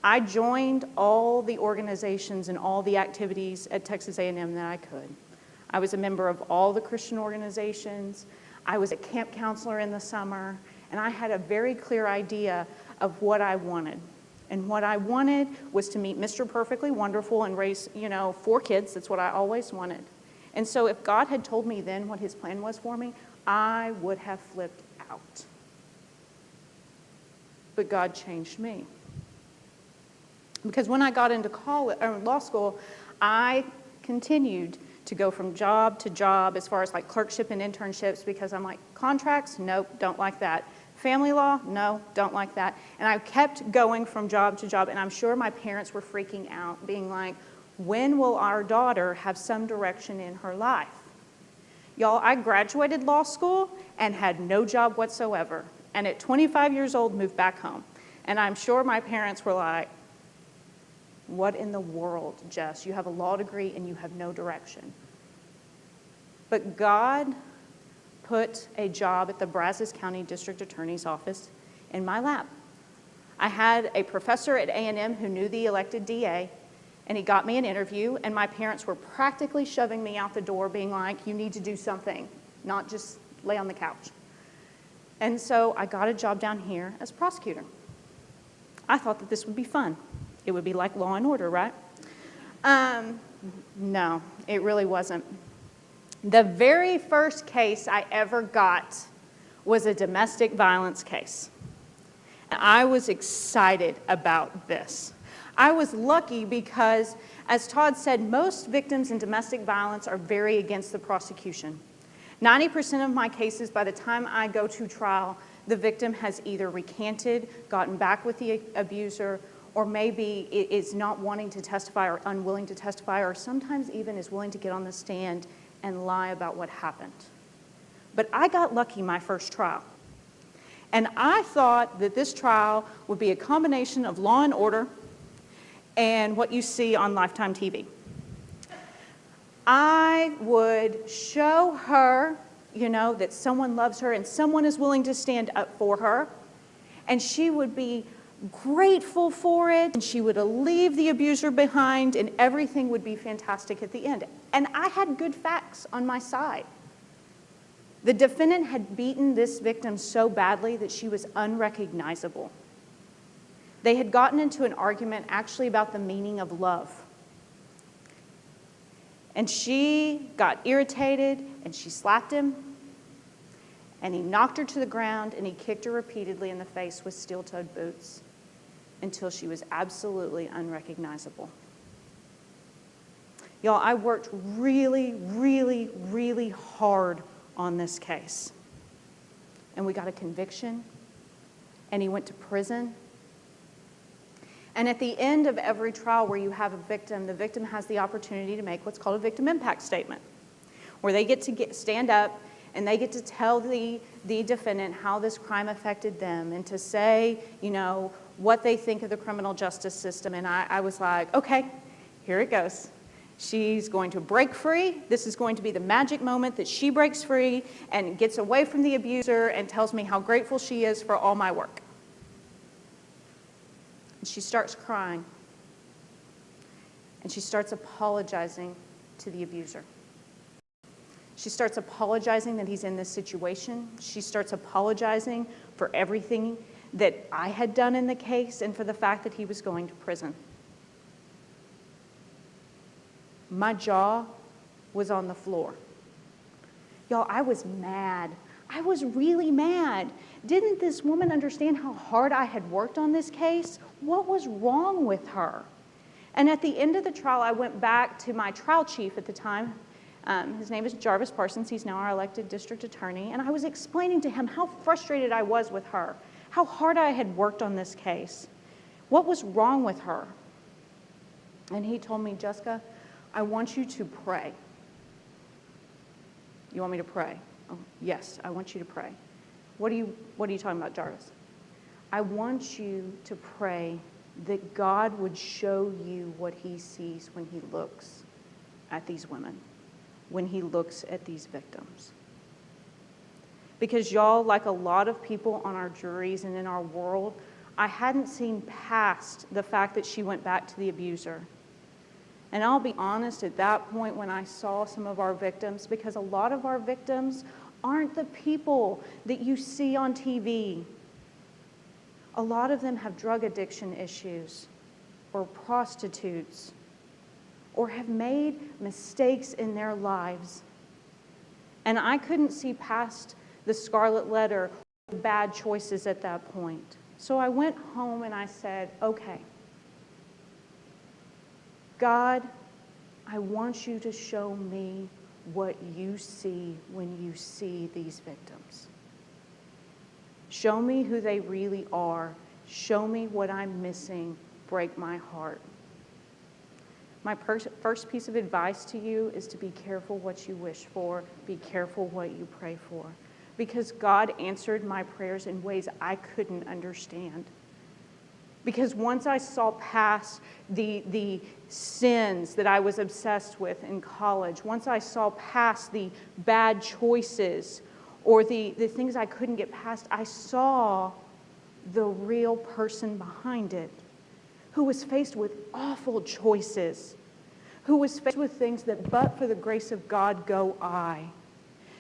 I joined all the organizations and all the activities at Texas A&M that I could. I was a member of all the Christian organizations. I was a camp counselor in the summer, and I had a very clear idea of what I wanted. And what I wanted was to meet Mr. Perfectly Wonderful and raise, 4 kids. That's what I always wanted. And so if God had told me then what his plan was for me, I would have flipped out. But God changed me. Because when I got into law school, I continued to go from job to job as far as like clerkship and internships, because I'm like, contracts? Nope, don't like that. Family law? No, don't like that. And I kept going from job to job, and I'm sure my parents were freaking out, being like, when will our daughter have some direction in her life? Y'all, I graduated law school and had no job whatsoever. And at 25 years old, moved back home. And I'm sure my parents were like, what in the world, Jess? You have a law degree and you have no direction. But God put a job at the Brazos County District Attorney's Office in my lap. I had a professor at A&M who knew the elected DA, and he got me an interview, and my parents were practically shoving me out the door, being like, you need to do something, not just lay on the couch. And so I got a job down here as prosecutor. I thought that this would be fun. It would be like Law and Order, right? No, it really wasn't. The very first case I ever got was a domestic violence case. And I was excited about this. I was lucky because, as Todd said, most victims in domestic violence are very against the prosecution. 90% of my cases, by the time I go to trial, the victim has either recanted, gotten back with the abuser, or maybe is not wanting to testify or unwilling to testify, or sometimes even is willing to get on the stand and lie about what happened. But I got lucky my first trial. And I thought that this trial would be a combination of Law and Order and what you see on Lifetime TV. I would show her, that someone loves her and someone is willing to stand up for her, and she would be grateful for it, and she would leave the abuser behind, and everything would be fantastic at the end. And I had good facts on my side. The defendant had beaten this victim so badly that she was unrecognizable. They had gotten into an argument actually about the meaning of love. And she got irritated, and she slapped him, and he knocked her to the ground, and he kicked her repeatedly in the face with steel-toed boots until she was absolutely unrecognizable. Y'all, I worked really, really, really hard on this case. And we got a conviction, and he went to prison. And at the end of every trial where you have a victim, the victim has the opportunity to make what's called a victim impact statement, where they get to stand up and they get to tell the defendant how this crime affected them and to say, what they think of the criminal justice system. And I was like, okay, here it goes. She's going to break free. This is going to be the magic moment that she breaks free and gets away from the abuser and tells me how grateful she is for all my work. And she starts crying. And she starts apologizing to the abuser. She starts apologizing that he's in this situation. She starts apologizing for everything that I had done in the case and for the fact that he was going to prison. My jaw was on the floor. Y'all, I was mad. I was really mad. Didn't this woman understand how hard I had worked on this case? What was wrong with her? And at the end of the trial, I went back to my trial chief at the time, His name is Jarvis Parsons. He's now our elected district attorney. And I was explaining to him how frustrated I was with her, how hard I had worked on this case, what was wrong with her. And he told me, Jessica, I want you to pray. You want me to pray? Oh, yes, I want you to pray. What are you talking about, Jarvis? I want you to pray that God would show you what he sees when he looks at these women, when he looks at these victims. Because y'all, like a lot of people on our juries and in our world, I hadn't seen past the fact that she went back to the abuser. And I'll be honest, at that point when I saw some of our victims, because a lot of our victims aren't the people that you see on TV. A lot of them have drug addiction issues, or prostitutes, or have made mistakes in their lives. And I couldn't see past the scarlet letter, bad choices at that point. So I went home and I said, okay, God, I want you to show me what you see when you see these victims. Show me who they really are. Show me what I'm missing. Break my heart. My first piece of advice to you is to be careful what you wish for. Be careful what you pray for. Because God answered my prayers in ways I couldn't understand. Because once I saw past the sins that I was obsessed with in college, once I saw past the bad choices or the things I couldn't get past, I saw the real person behind it, who was faced with awful choices, who was faced with things that but for the grace of God go I.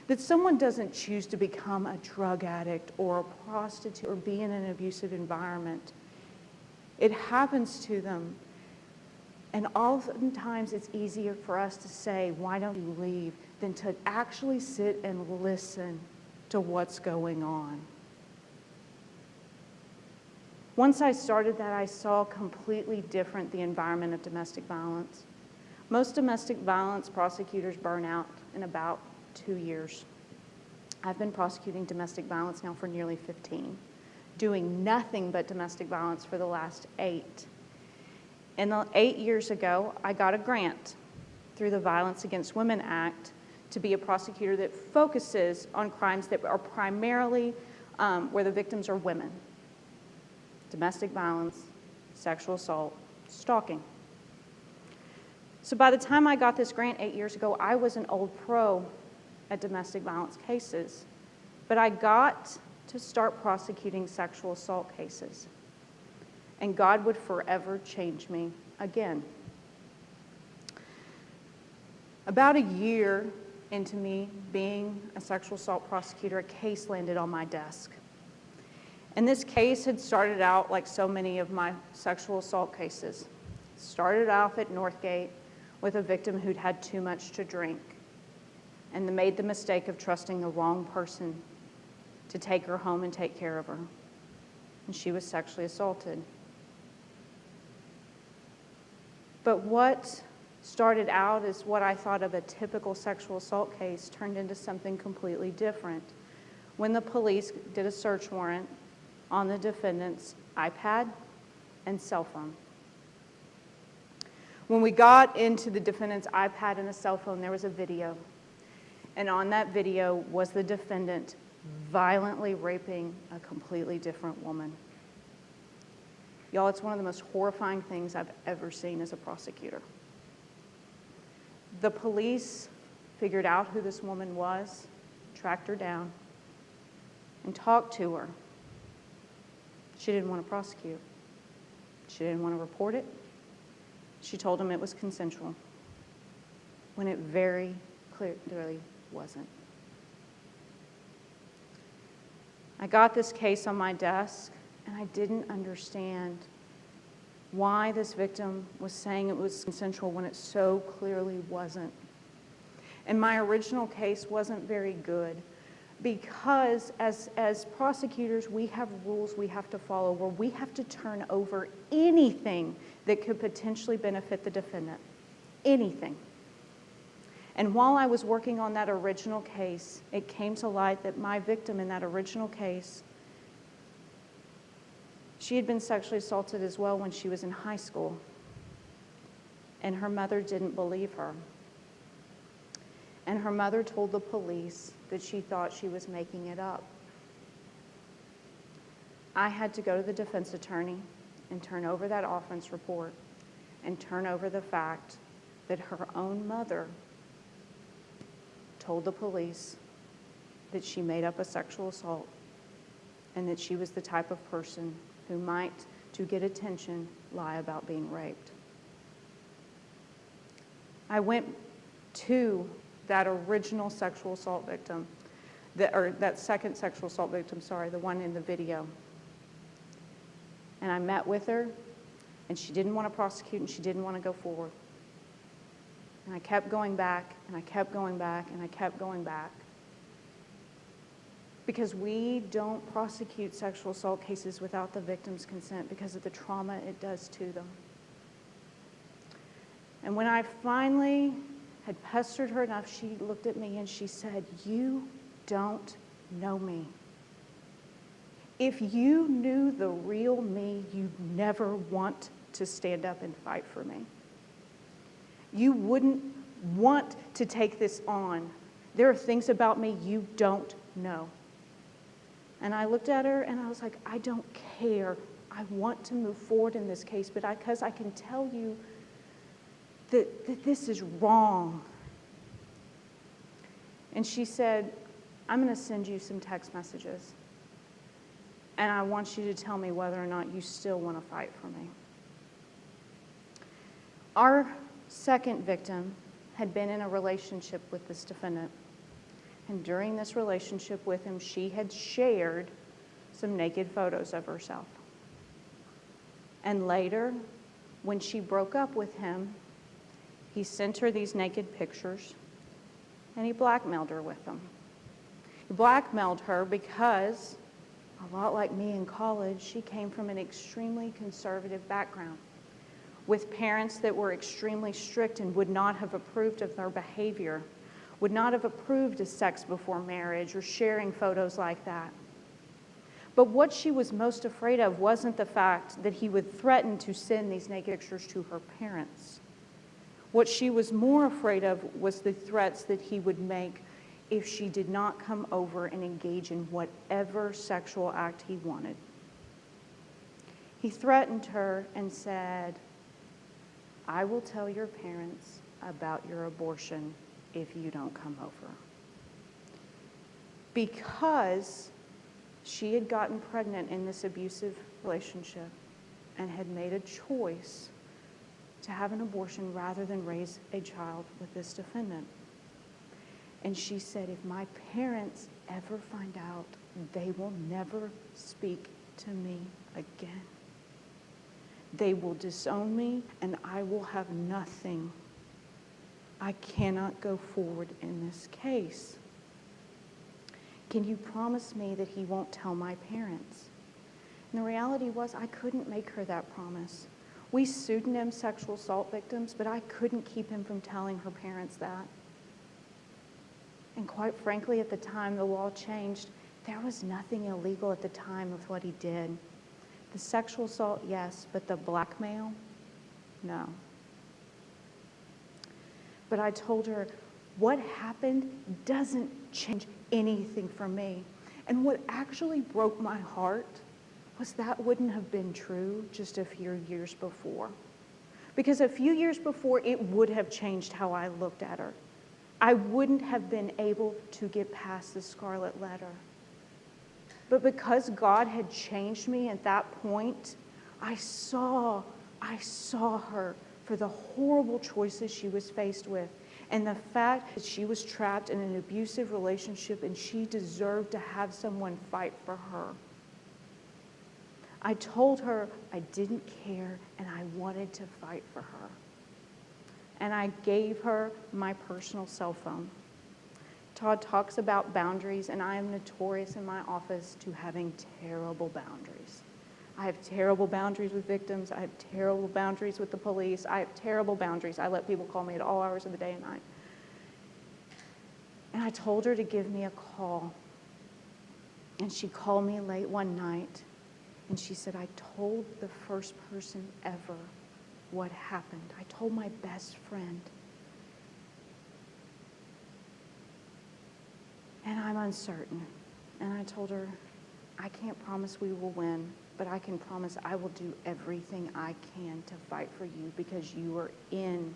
That someone doesn't choose to become a drug addict or a prostitute or be in an abusive environment. It happens to them. And oftentimes it's easier for us to say, why don't you leave, than to actually sit and listen to what's going on. Once I started that, I saw completely different the environment of domestic violence. Most domestic violence prosecutors burn out in about 2 years. I've been prosecuting domestic violence now for nearly 15, doing nothing but domestic violence for the last 8. And 8 years ago, I got a grant through the Violence Against Women Act to be a prosecutor that focuses on crimes that are primarily where the victims are women. Domestic violence, sexual assault, stalking. So by the time I got this grant 8 years ago, I was an old pro at domestic violence cases. But I got to start prosecuting sexual assault cases. And God would forever change me again. About a year into me being a sexual assault prosecutor, a case landed on my desk. And this case had started out like so many of my sexual assault cases. Started off at Northgate with a victim who'd had too much to drink and made the mistake of trusting the wrong person to take her home and take care of her. And she was sexually assaulted. But what started out as what I thought of a typical sexual assault case turned into something completely different when the police did a search warrant on the defendant's iPad and cell phone. When we got into the defendant's iPad and the cell phone, there was a video. And on that video was the defendant violently raping a completely different woman. Y'all, it's one of the most horrifying things I've ever seen as a prosecutor. The police figured out who this woman was, tracked her down, and talked to her. She didn't want to prosecute. She didn't want to report it. She told him it was consensual, when it very clearly wasn't. I got this case on my desk, and I didn't understand why this victim was saying it was consensual when it so clearly wasn't. And my original case wasn't very good because as prosecutors, we have rules we have to follow where we have to turn over anything that could potentially benefit the defendant. Anything. And while I was working on that original case, it came to light that my victim in that original case, she had been sexually assaulted as well when she was in high school. And her mother didn't believe her. And her mother told the police that she thought she was making it up. I had to go to the defense attorney and turn over that offense report and turn over the fact that her own mother told the police that she made up a sexual assault and that she was the type of person who might, to get attention, lie about being raped. I went to that original sexual assault victim, that second sexual assault victim, the one in the video. And I met with her, and she didn't want to prosecute, and she didn't want to go forward. And I kept going back, and I kept going back, and I kept going back. Because we don't prosecute sexual assault cases without the victim's consent because of the trauma it does to them. And when I finally had pestered her enough, she looked at me and she said, "You don't know me. If you knew the real me, you'd never want to stand up and fight for me. You wouldn't want to take this on. There are things about me you don't know." And I looked at her and I was like, I don't care. I want to move forward in this case, but because I can tell you that this is wrong. And she said, "I'm going to send you some text messages. And I want you to tell me whether or not you still want to fight for me." Our second victim had been in a relationship with this defendant. And during this relationship with him, she had shared some naked photos of herself. And later, when she broke up with him, he sent her these naked pictures, and he blackmailed her with them. He blackmailed her because, a lot like me in college, she came from an extremely conservative background with parents that were extremely strict and would not have approved of their behavior, would not have approved of sex before marriage or sharing photos like that. But what she was most afraid of wasn't the fact that he would threaten to send these naked pictures to her parents. What she was more afraid of was the threats that he would make if she did not come over and engage in whatever sexual act he wanted. He threatened her and said, "I will tell your parents about your abortion if you don't come over." Because she had gotten pregnant in this abusive relationship and had made a choice to have an abortion rather than raise a child with this defendant. And she said, "If my parents ever find out, they will never speak to me again. They will disown me and I will have nothing. I cannot go forward in this case. Can you promise me that he won't tell my parents?" And the reality was I couldn't make her that promise. We pseudonym sexual assault victims, but I couldn't keep him from telling her parents that. And quite frankly, at the time the law changed, there was nothing illegal at the time of what he did. The sexual assault, yes, but the blackmail, no. But I told her, what happened doesn't change anything for me. And what actually broke my heart was that wouldn't have been true just a few years before. Because a few years before, it would have changed how I looked at her. I wouldn't have been able to get past the scarlet letter. But because God had changed me at that point, I saw her for the horrible choices she was faced with, and the fact that she was trapped in an abusive relationship and she deserved to have someone fight for her. I told her I didn't care and I wanted to fight for her. And I gave her my personal cell phone. Todd talks about boundaries, and I am notorious in my office to having terrible boundaries. I have terrible boundaries with victims. I have terrible boundaries with the police. I have terrible boundaries. I let people call me at all hours of the day and night. I told her to give me a call. And she called me late one night, and she said, I told the first person ever what happened. I told my best friend. And I'm uncertain. And I told her, I can't promise we will win, but I can promise I will do everything I can to fight for you because you are in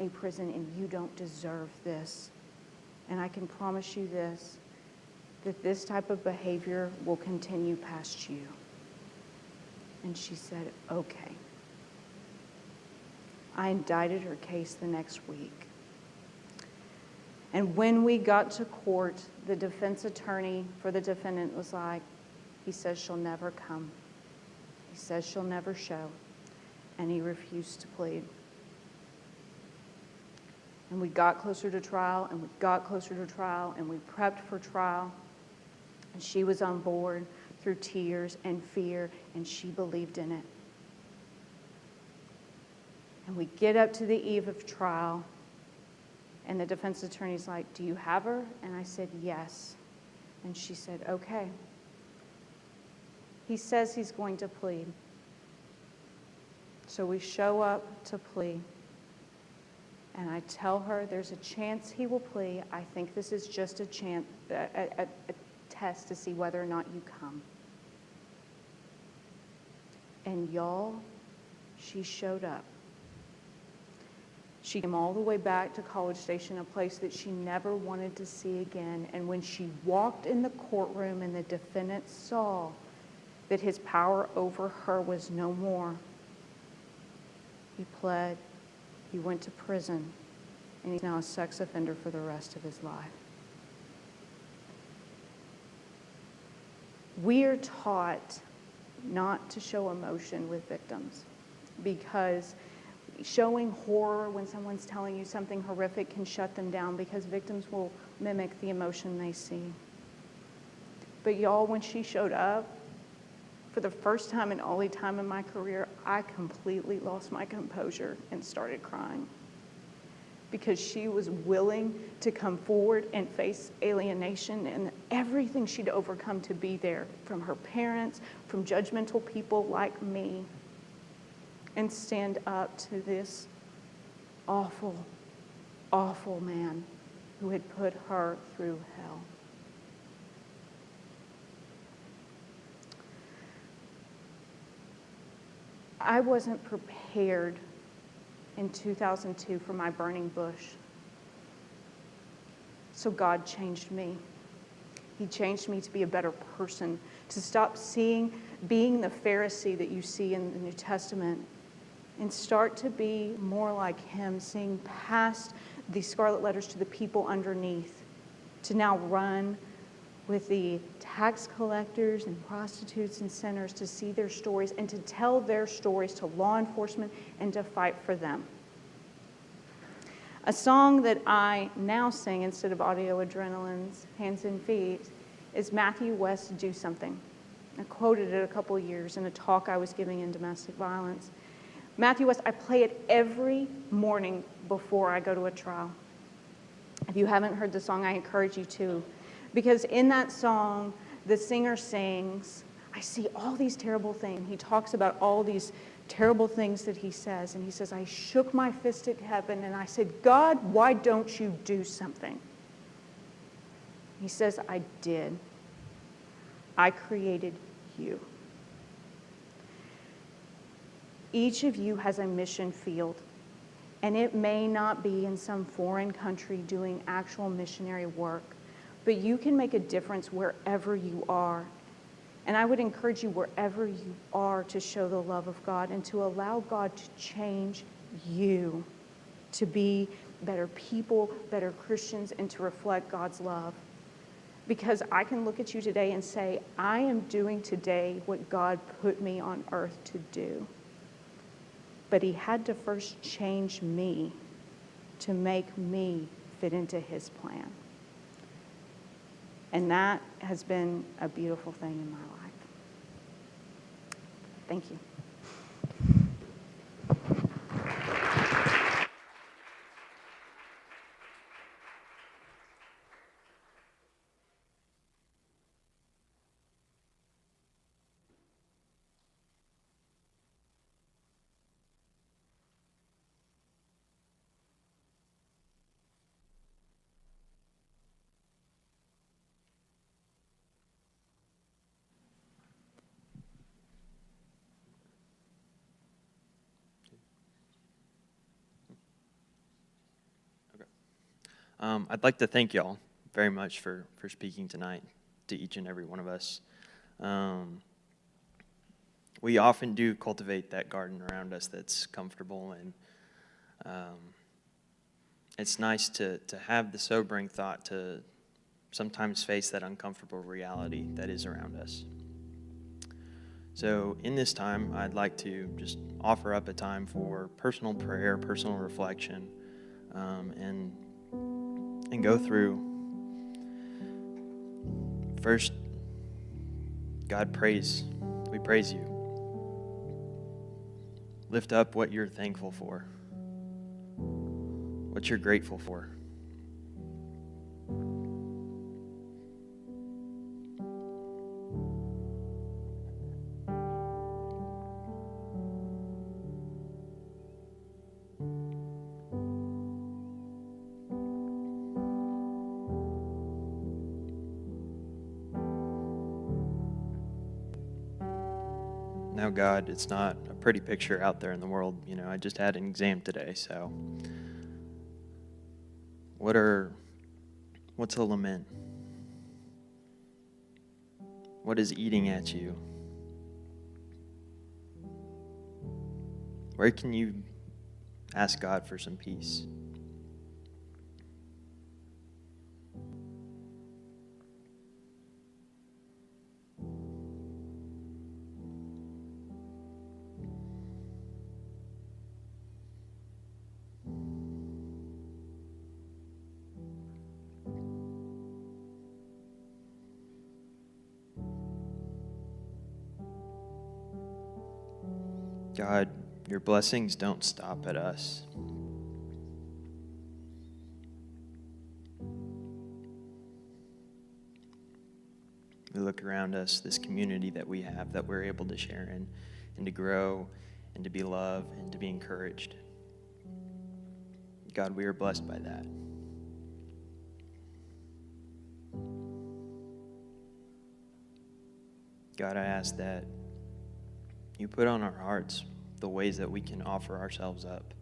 a prison and you don't deserve this. And I can promise you this, that this type of behavior will continue past you. And she said, okay. I indicted her case the next week. And when we got to court, the defense attorney for the defendant was like, he says she'll never come. He says she'll never show. And he refused to plead. And we got closer to trial, and we got closer to trial, and we prepped for trial. And she was on board through tears and fear, and she believed in it. And we get up to the eve of trial, and the defense attorney's like, do you have her? And I said, yes. And she said, okay. He says he's going to plead. So we show up to plea. And I tell her there's a chance he will plea. I think this is just a chance, a test to see whether or not you come. And y'all, she showed up. She came all the way back to College Station, a place that she never wanted to see again. And when she walked in the courtroom and the defendant saw that his power over her was no more, he pled, he went to prison, and he's now a sex offender for the rest of his life. We are taught not to show emotion with victims because showing horror when someone's telling you something horrific can shut them down because victims will mimic the emotion they see. But y'all, when she showed up, for the first time and only time in my career, I completely lost my composure and started crying because she was willing to come forward and face alienation and everything she'd overcome to be there from her parents, from judgmental people like me, and stand up to this awful, awful man who had put her through hell. I wasn't prepared in 2002 for my burning bush. So God changed me. He changed me to be a better person, to stop being the Pharisee that you see in the New Testament and start to be more like him, seeing past the scarlet letters to the people underneath, to now run with the tax collectors and prostitutes and sinners to see their stories and to tell their stories to law enforcement and to fight for them. A song that I now sing instead of Audio Adrenaline's Hands and Feet is Matthew West's Do Something. I quoted it a couple of years in a talk I was giving in domestic violence. Matthew West, I play it every morning before I go to a trial. If you haven't heard the song, I encourage you to. Because in that song, the singer sings, I see all these terrible things. He talks about all these terrible things that he says. And he says, I shook my fist at heaven and I said, God, why don't you do something? He says, I did. I created you. Each of you has a mission field. And it may not be in some foreign country doing actual missionary work. But you can make a difference wherever you are. And I would encourage you wherever you are to show the love of God and to allow God to change you to be better people, better Christians, and to reflect God's love. Because I can look at you today and say, I am doing today what God put me on earth to do. But he had to first change me to make me fit into his plan. And that has been a beautiful thing in my life. Thank you. I'd like to thank y'all very much for speaking tonight to each and every one of us. We often do cultivate that garden around us that's comfortable, and it's nice to have the sobering thought to sometimes face that uncomfortable reality that is around us. So in this time, I'd like to just offer up a time for personal prayer, personal reflection, and go through. First, God, we praise you. Lift up what you're thankful for, what you're grateful for. Now, God, it's not a pretty picture out there in the world. You know, I just had an exam today, so what's a lament? What is eating at you? Where can you ask God for some peace? God, your blessings don't stop at us. We look around us, this community that we have, that we're able to share in, and to grow, and to be loved, and to be encouraged. God, we are blessed by that. God, I ask that you put on our hearts the ways that we can offer ourselves up,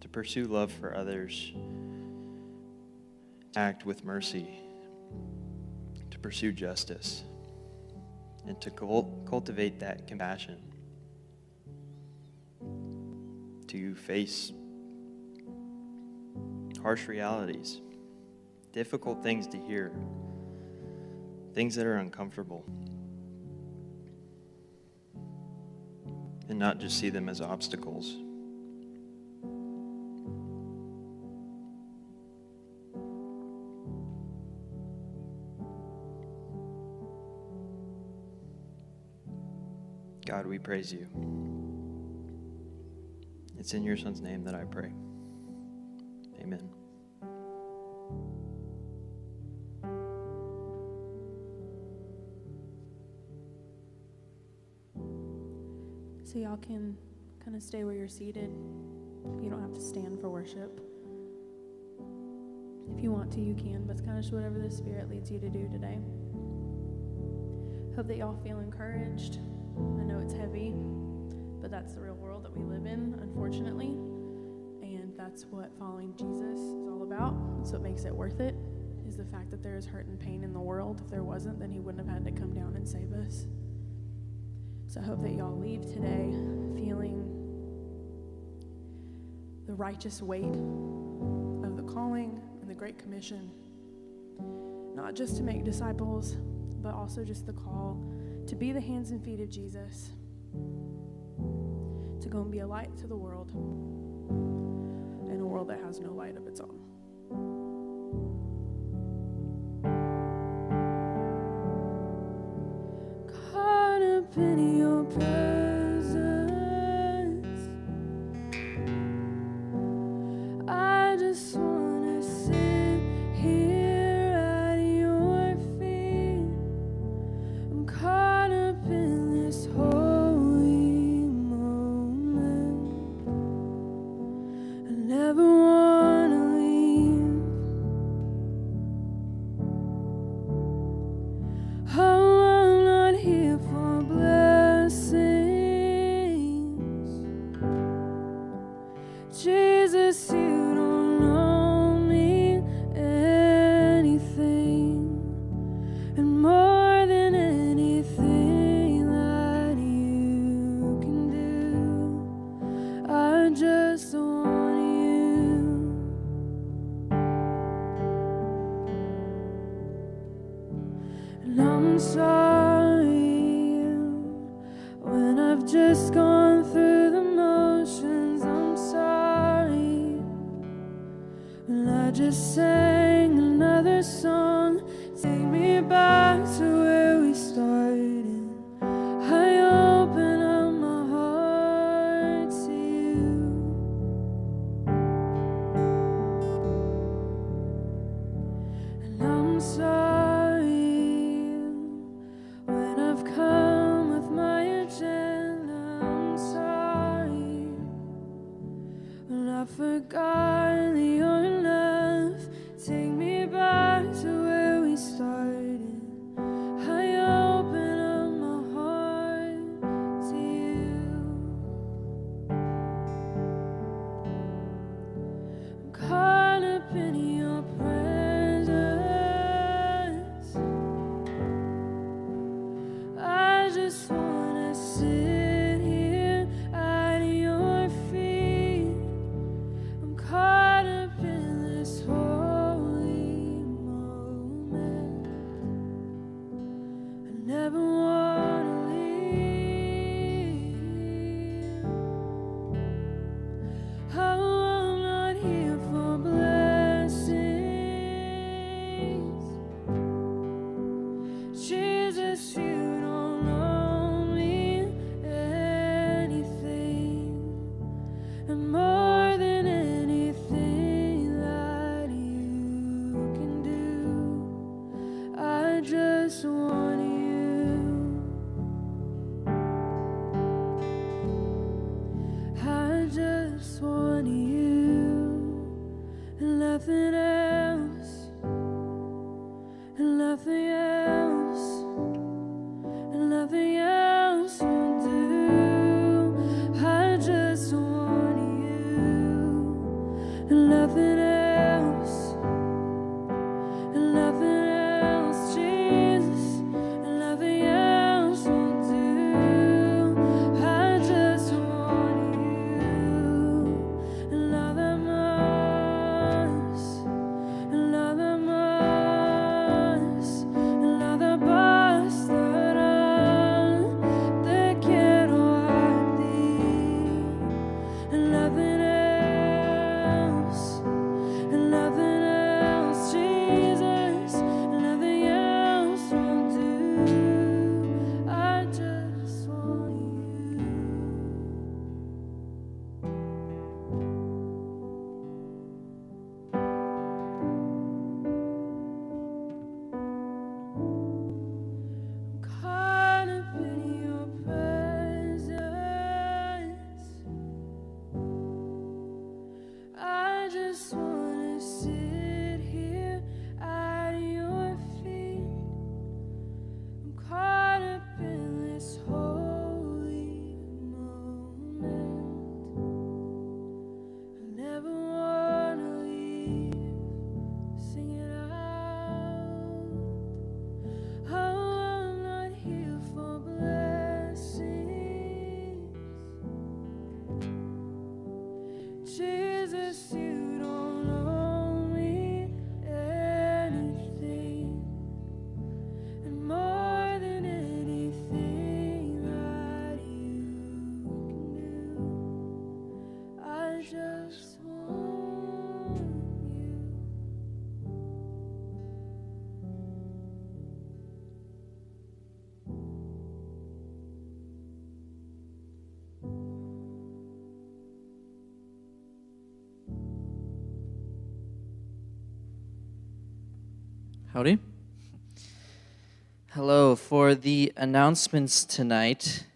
to pursue love for others, to act with mercy, to pursue justice, and to cultivate that compassion, to face harsh realities, difficult things to hear, things that are uncomfortable, and not just see them as obstacles. God, we praise you. It's in your Son's name that I pray. Amen. So y'all can kind of stay where you're seated. You don't have to stand for worship. If you want to, you can, but it's kind of just whatever the Spirit leads you to do today. Hope that y'all feel encouraged. I know it's heavy, but that's the real world that we live in, unfortunately. And that's what following Jesus is all about. That's what makes it worth it, is the fact that there is hurt and pain in the world. If there wasn't, then he wouldn't have had to come down and save us. So I hope that y'all leave today feeling the righteous weight of the calling and the Great Commission. Not just to make disciples, but also just the call to be the hands and feet of Jesus, to go and be a light to the world in a world that has no light of its own. Caught up in your presence, I just wanna sit here at your feet. I'm caught up in this holy moment. I never wanna leave. Oh, I'm not here for blessings. sorry when I've just gone through the motions. I'm sorry when I just sang another song. Take me back to where we started. I open up my heart to you. And I'm sorry when I've come with my agenda. I'm sorry when I forgot that you're enough. Take me back to where we started. I open up my heart to you. I'm caught up in your presence. I just wanna sit here at your feet. I'm caught up in this holy moment. I never wanna leave. Oh, I'm not here for blessings. Jesus, you don't owe me anything. And more than anything that you can do, I just want you. I just want you and nothing else, and nothing else, and nothing else will do. I just want you and nothing else, and nothing else, Jesus, and nothing else will do. I just want you and nothing más, and nothing más, and nada bastará. Te quiero a ti and nothing else, and nothing else, Jesus, and nothing else will do. I just want you. I'm caught up in your presence. I just wanna sit here at your feet. I'm caught up in this holy moment. I never wanna leave. Sing it out. Oh, I'm not here for blessings. Jesus, you don't owe me anything. And more than anything that you can do, I just want you. Howdy. Hello. For the announcements tonight,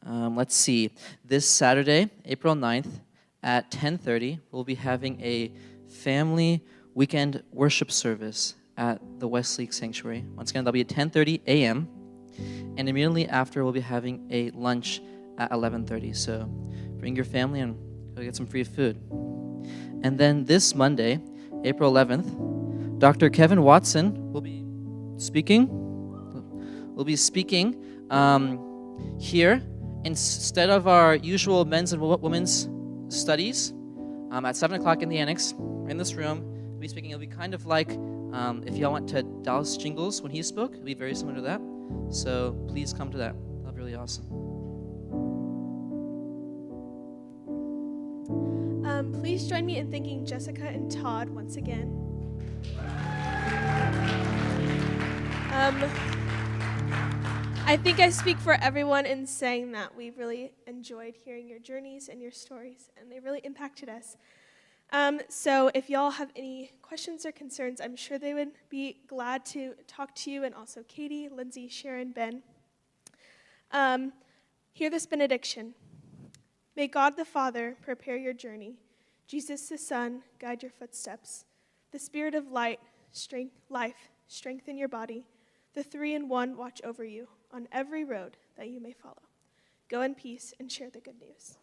let's see. This Saturday, April 9th at 10:30, we'll be having a family weekend worship service at the Westlake Sanctuary. Once again, that'll be at 10:30 a.m. And immediately after, we'll be having a lunch at 11:30. So bring your family and go get some free food. And then this Monday, April 11th, Dr. Kevin Watson will be speaking. Here instead of our usual men's and women's studies at 7 o'clock in the annex in this room. He'll be speaking. It'll be kind of like If y'all went to Dallas Jingles when he spoke, it'll be very similar to that. So please come to that. That'll be really awesome. Please join me in thanking Jessica and Todd once again. I think I speak for everyone in saying that we really enjoyed hearing your journeys and your stories, and they really impacted us. So if y'all have any questions or concerns, I'm sure they would be glad to talk to you, and also Katie, Lindsay, Sharon, Ben. Hear this benediction. May God the Father prepare your journey. Jesus the Son guide your footsteps. The Spirit of life strengthen your body. The 3 in 1 watch over you on every road that you may follow. Go in peace and share the good news.